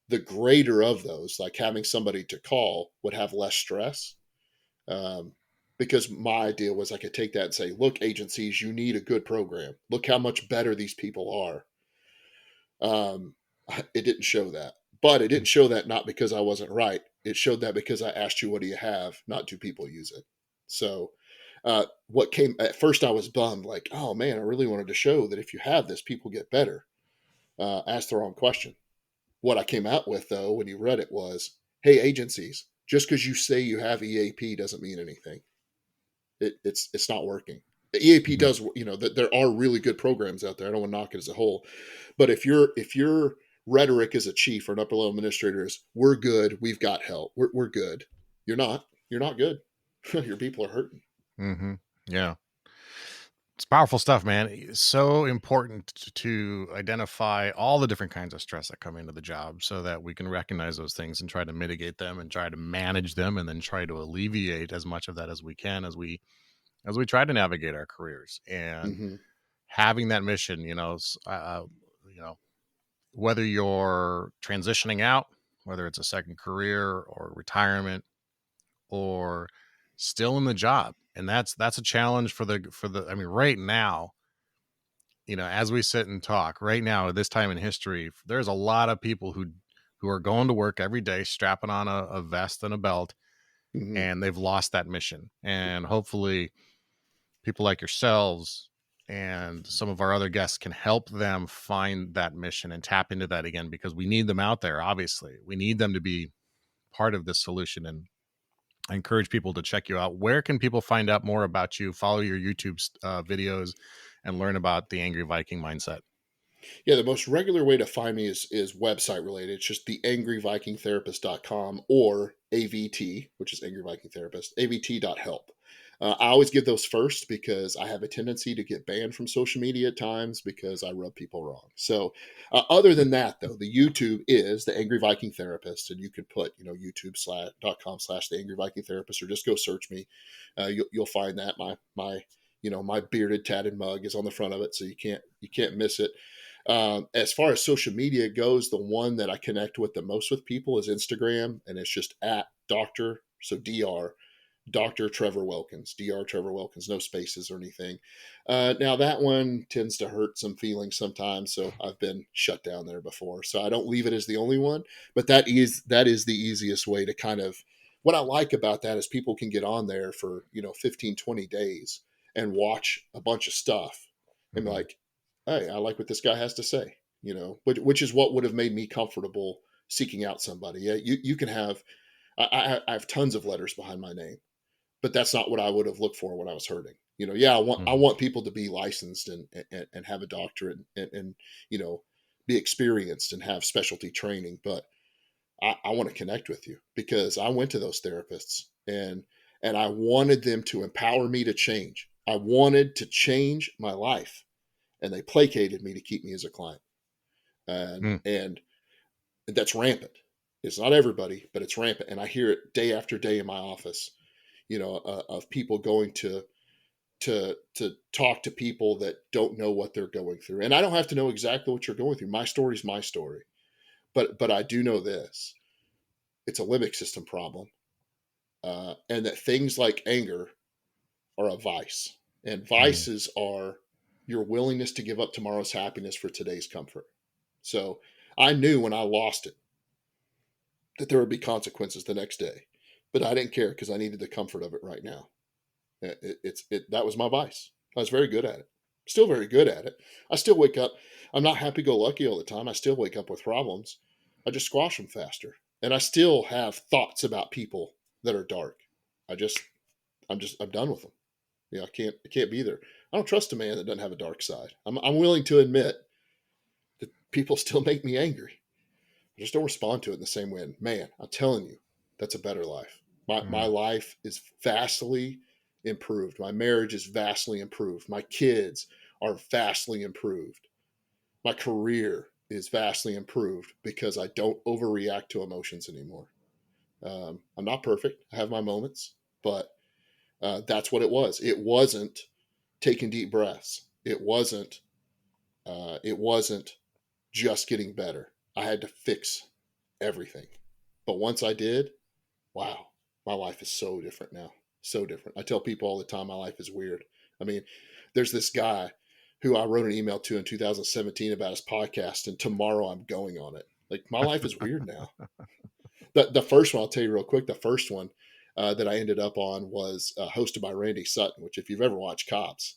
the greater of those, like having somebody to call, would have less stress. Because my idea was I could take that and say, look, agencies, you need a good program. Look how much better these people are. It didn't show that. But it didn't show that not because I wasn't right. It showed that because I asked you, what do you have? Not do people use it? So what came at first, I was bummed, like, oh man, I really wanted to show that if you have this, people get better. Asked the wrong question. What I came out with, though, when you read it was, hey, agencies, just because you say you have EAP doesn't mean anything. It's not working. The EAP does, there are really good programs out there. I don't want to knock it as a whole. But if your rhetoric as a chief or an upper level administrator is, we're good, we've got help, we're good, you're not good. Your people are hurting. Mm-hmm. Yeah. It's powerful stuff, man. It's so important to identify all the different kinds of stress that come into the job so that we can recognize those things and try to mitigate them and try to manage them, and then try to alleviate as much of that as we can as we try to navigate our careers. And having that mission, whether you're transitioning out, whether it's a second career or retirement, or still in the job. And that's a challenge for the, I mean, right now, as we sit and talk right now at this time in history, there's a lot of people who are going to work every day, strapping on a vest and a belt, and they've lost that mission. And hopefully people like yourselves and some of our other guests can help them find that mission and tap into that again, because we need them out there. Obviously, we need them to be part of this solution. And I encourage people to check you out. Where can people find out more about you, follow your YouTube videos, and learn about the Angry Viking mindset? Yeah, the most regular way to find me is website related. It's just the angryvikingtherapist.com or AVT, which is Angry Viking Therapist, AVT.help. I always give those first because I have a tendency to get banned from social media at times because I rub people wrong. So other than that, though, the YouTube is the Angry Viking Therapist, and you could put, youtube.com/the Angry Viking Therapist, or just go search me. You'll find that my bearded tatted mug is on the front of it, so you can't miss it. As far as social media goes, the one that I connect with the most with people is Instagram, and it's just at Dr. So Dr. Trevor Wilkins, Dr. Trevor Wilkins, no spaces or anything. Now that one tends to hurt some feelings sometimes, so I've been shut down there before. So I don't leave it as the only one, but that is the easiest way to kind of, what I like about that is people can get on there for, 15, 20 days and watch a bunch of stuff and be like, hey, I like what this guy has to say, which is what would have made me comfortable seeking out somebody. Yeah, you can have, I have tons of letters behind my name, but that's not what I would have looked for when I was hurting. I want people to be licensed and have a doctorate and be experienced and have specialty training. But I want to connect with you because I went to those therapists and I wanted them to empower me to change. I wanted to change my life, and they placated me to keep me as a client. And that's rampant. It's not everybody, but it's rampant. And I hear it day after day in my office, of people going to talk to people that don't know what they're going through. And I don't have to know exactly what you're going through. My story is my story. But I do know this. It's a limbic system problem. And that things like anger are a vice. And vices are your willingness to give up tomorrow's happiness for today's comfort. So I knew when I lost it that there would be consequences the next day, but I didn't care because I needed the comfort of it right now. That was my vice. I was very good at it. Still very good at it. I still wake up. I'm not happy-go-lucky all the time. I still wake up with problems. I just squash them faster. And I still have thoughts about people that are dark. I'm done with them. I can't be there. I don't trust a man that doesn't have a dark side. I'm willing to admit that people still make me angry. I just don't respond to it in the same way. And man, I'm telling you, that's a better life. My life is vastly improved. My marriage is vastly improved. My kids are vastly improved. My career is vastly improved because I don't overreact to emotions anymore. I'm not perfect. I have my moments, but that's what it was. It wasn't taking deep breaths. It wasn't just getting better. I had to fix everything. But once I did, wow, my life is so different now. So different. I tell people all the time my life is weird. I mean, there's this guy who I wrote an email to in 2017 about his podcast, and tomorrow I'm going on it. Like, my life is weird now. The first one, I'll tell you real quick, the first one that I ended up on was hosted by Randy Sutton, which if you've ever watched Cops,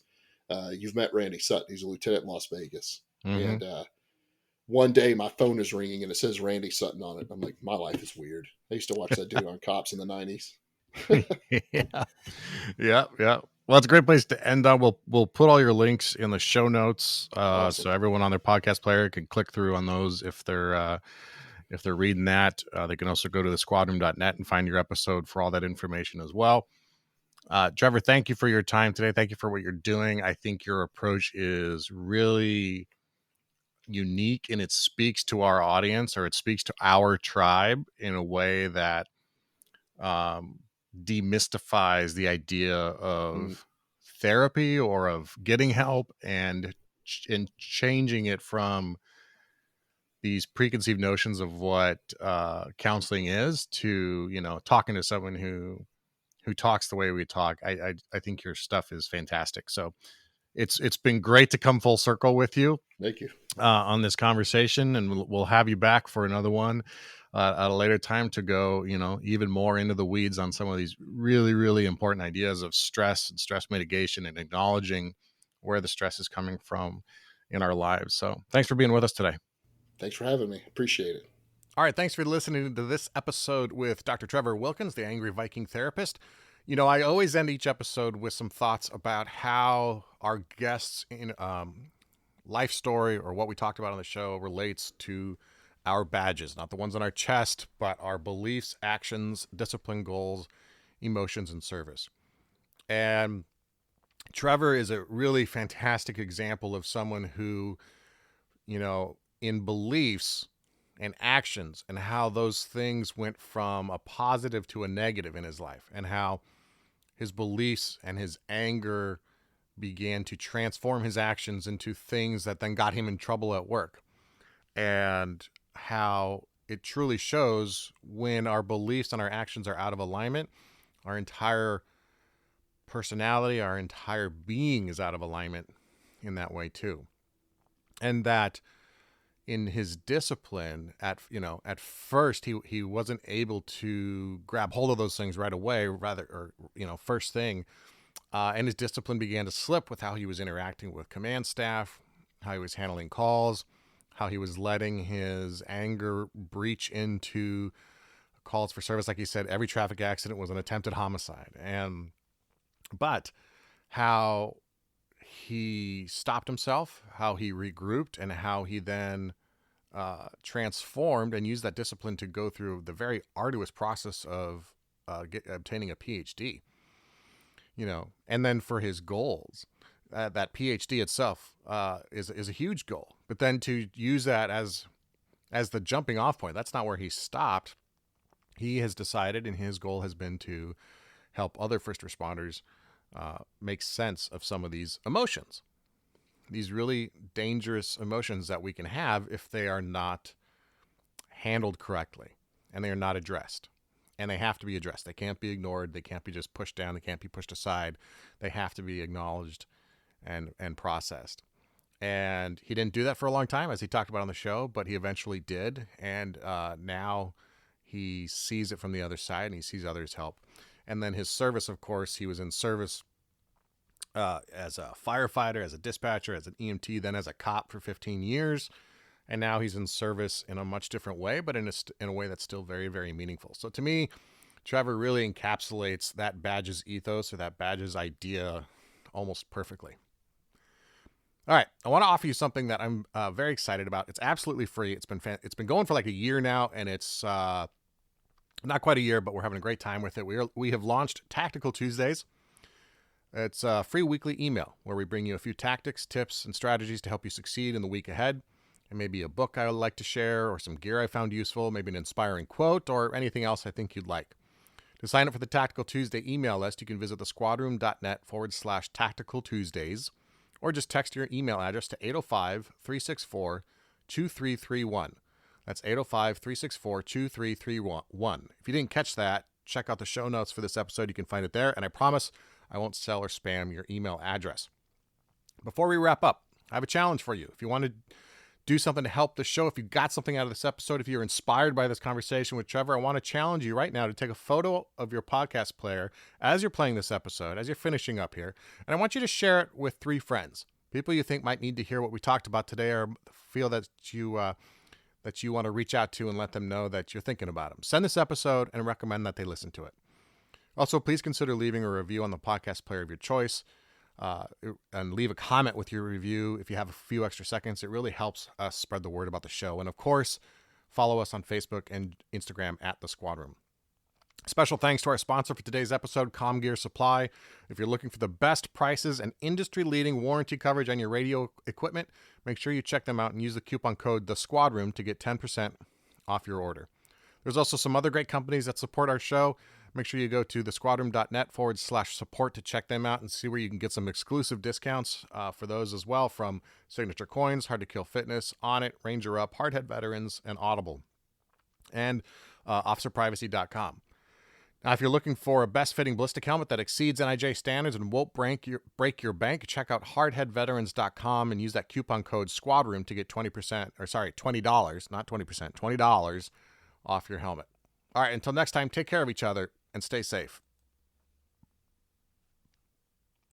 you've met Randy Sutton. He's a lieutenant in Las Vegas. And one day my phone is ringing and it says Randy Sutton on it. I'm like, my life is weird. I used to watch that dude on Cops in the 90s. Yeah. Well, it's a great place to end on. We'll put all your links in the show notes, awesome. So everyone on their podcast player can click through on those if they're reading that. They can also go to thesquadroom.net and find your episode for all that information as well. Trevor, thank you for your time today. Thank you for what you're doing. I think your approach is really unique, and it speaks to our audience, or it speaks to our tribe in a way that demystifies the idea of therapy or of getting help, and changing it from these preconceived notions of what counseling is to, talking to someone who talks the way we talk. I think your stuff is fantastic. So it's been great to come full circle with you. Thank you. On this conversation, and we'll have you back for another one at a later time to go, even more into the weeds on some of these really, really important ideas of stress and stress mitigation, and acknowledging where the stress is coming from in our lives. So thanks for being with us today. Thanks for having me. Appreciate it. All right, thanks for listening to this episode with Dr. Trevor Wilkins, the Angry Viking therapist. You know, I always end each episode with some thoughts about how our guests in life story or what we talked about on the show relates to our badges, not the ones on our chest, but our beliefs, actions, discipline, goals, emotions, and service. And Trevor is a really fantastic example of someone who, you know, in beliefs and actions and how those things went from a positive to a negative in his life, and how his beliefs and his anger began to transform his actions into things that then got him in trouble at work, and how it truly shows when our beliefs and our actions are out of alignment, our entire personality, our entire being is out of alignment in that way too. And that in his discipline, at first he wasn't able to grab hold of those things right away, first thing, and his discipline began to slip with how he was interacting with command staff, how he was handling calls, how he was letting his anger breach into calls for service. Like he said, every traffic accident was an attempted homicide, but how he stopped himself, how he regrouped, and how he then transformed and used that discipline to go through the very arduous process of obtaining a PhD. You know, and then for his goals, that PhD itself is a huge goal. But then to use that as the jumping off point, that's not where he stopped. He has decided, and his goal has been to help other first responders make sense of some of these emotions, these really dangerous emotions that we can have if they are not handled correctly and they are not addressed. And they have to be addressed. They can't be ignored. They can't be just pushed down. They can't be pushed aside. They have to be acknowledged and processed. And he didn't do that for a long time, as he talked about on the show, but he eventually did. And now he sees it from the other side, and he sees others help. And then his service, of course, he was in service as a firefighter, as a dispatcher, as an EMT, then as a cop for 15 years. And now he's in service in a much different way, but in a way that's still very, very meaningful. So to me, Trevor really encapsulates that badge's ethos, or that badge's idea, almost perfectly. All right, I want to offer you something that I'm very excited about. It's absolutely free. It's been going for like a year now, and it's not quite a year, but we're having a great time with it. We have launched Tactical Tuesdays. It's a free weekly email where we bring you a few tactics, tips, and strategies to help you succeed in the week ahead. And maybe a book I would like to share, or some gear I found useful, maybe an inspiring quote, or anything else I think you'd like. To sign up for the Tactical Tuesday email list, you can visit thesquadroom.net/Tactical Tuesdays, or just text your email address to 805-364-2331. That's 805-364-2331. If you didn't catch that, check out the show notes for this episode. You can find it there, and I promise I won't sell or spam your email address. Before we wrap up, I have a challenge for you. If you want to do something to help the show, if you got something out of this episode, if you're inspired by this conversation with Trevor, I want to challenge you right now to take a photo of your podcast player as you're playing this episode, as you're finishing up here, and I want you to share it with 3 friends, people you think might need to hear what we talked about today, or feel that you want to reach out to and let them know that you're thinking about them. Send this episode and recommend that they listen to it. Also, please consider leaving a review on the podcast player of your choice, and leave a comment with your review if you have a few extra seconds. It really helps us spread the word about the show. And of course, follow us on Facebook and Instagram at The Squad Room. Special thanks to our sponsor for today's episode, ComGear Supply. If you're looking for the best prices and industry-leading warranty coverage on your radio equipment, make sure you check them out and use the coupon code TheSquadRoom to get 10% off your order. There's also some other great companies that support our show. Make sure you go to thesquadroom.net/support to check them out and see where you can get some exclusive discounts for those as well, from Signature Coins, Hard to Kill Fitness, Onnit, RangerUp, Hardhead Veterans, and Audible, and officerprivacy.com. Now, if you're looking for a best-fitting ballistic helmet that exceeds NIJ standards and won't break your bank, check out hardheadveterans.com and use that coupon code SQUADROOM to get $20, not 20%, $20 off your helmet. All right, until next time, take care of each other and stay safe.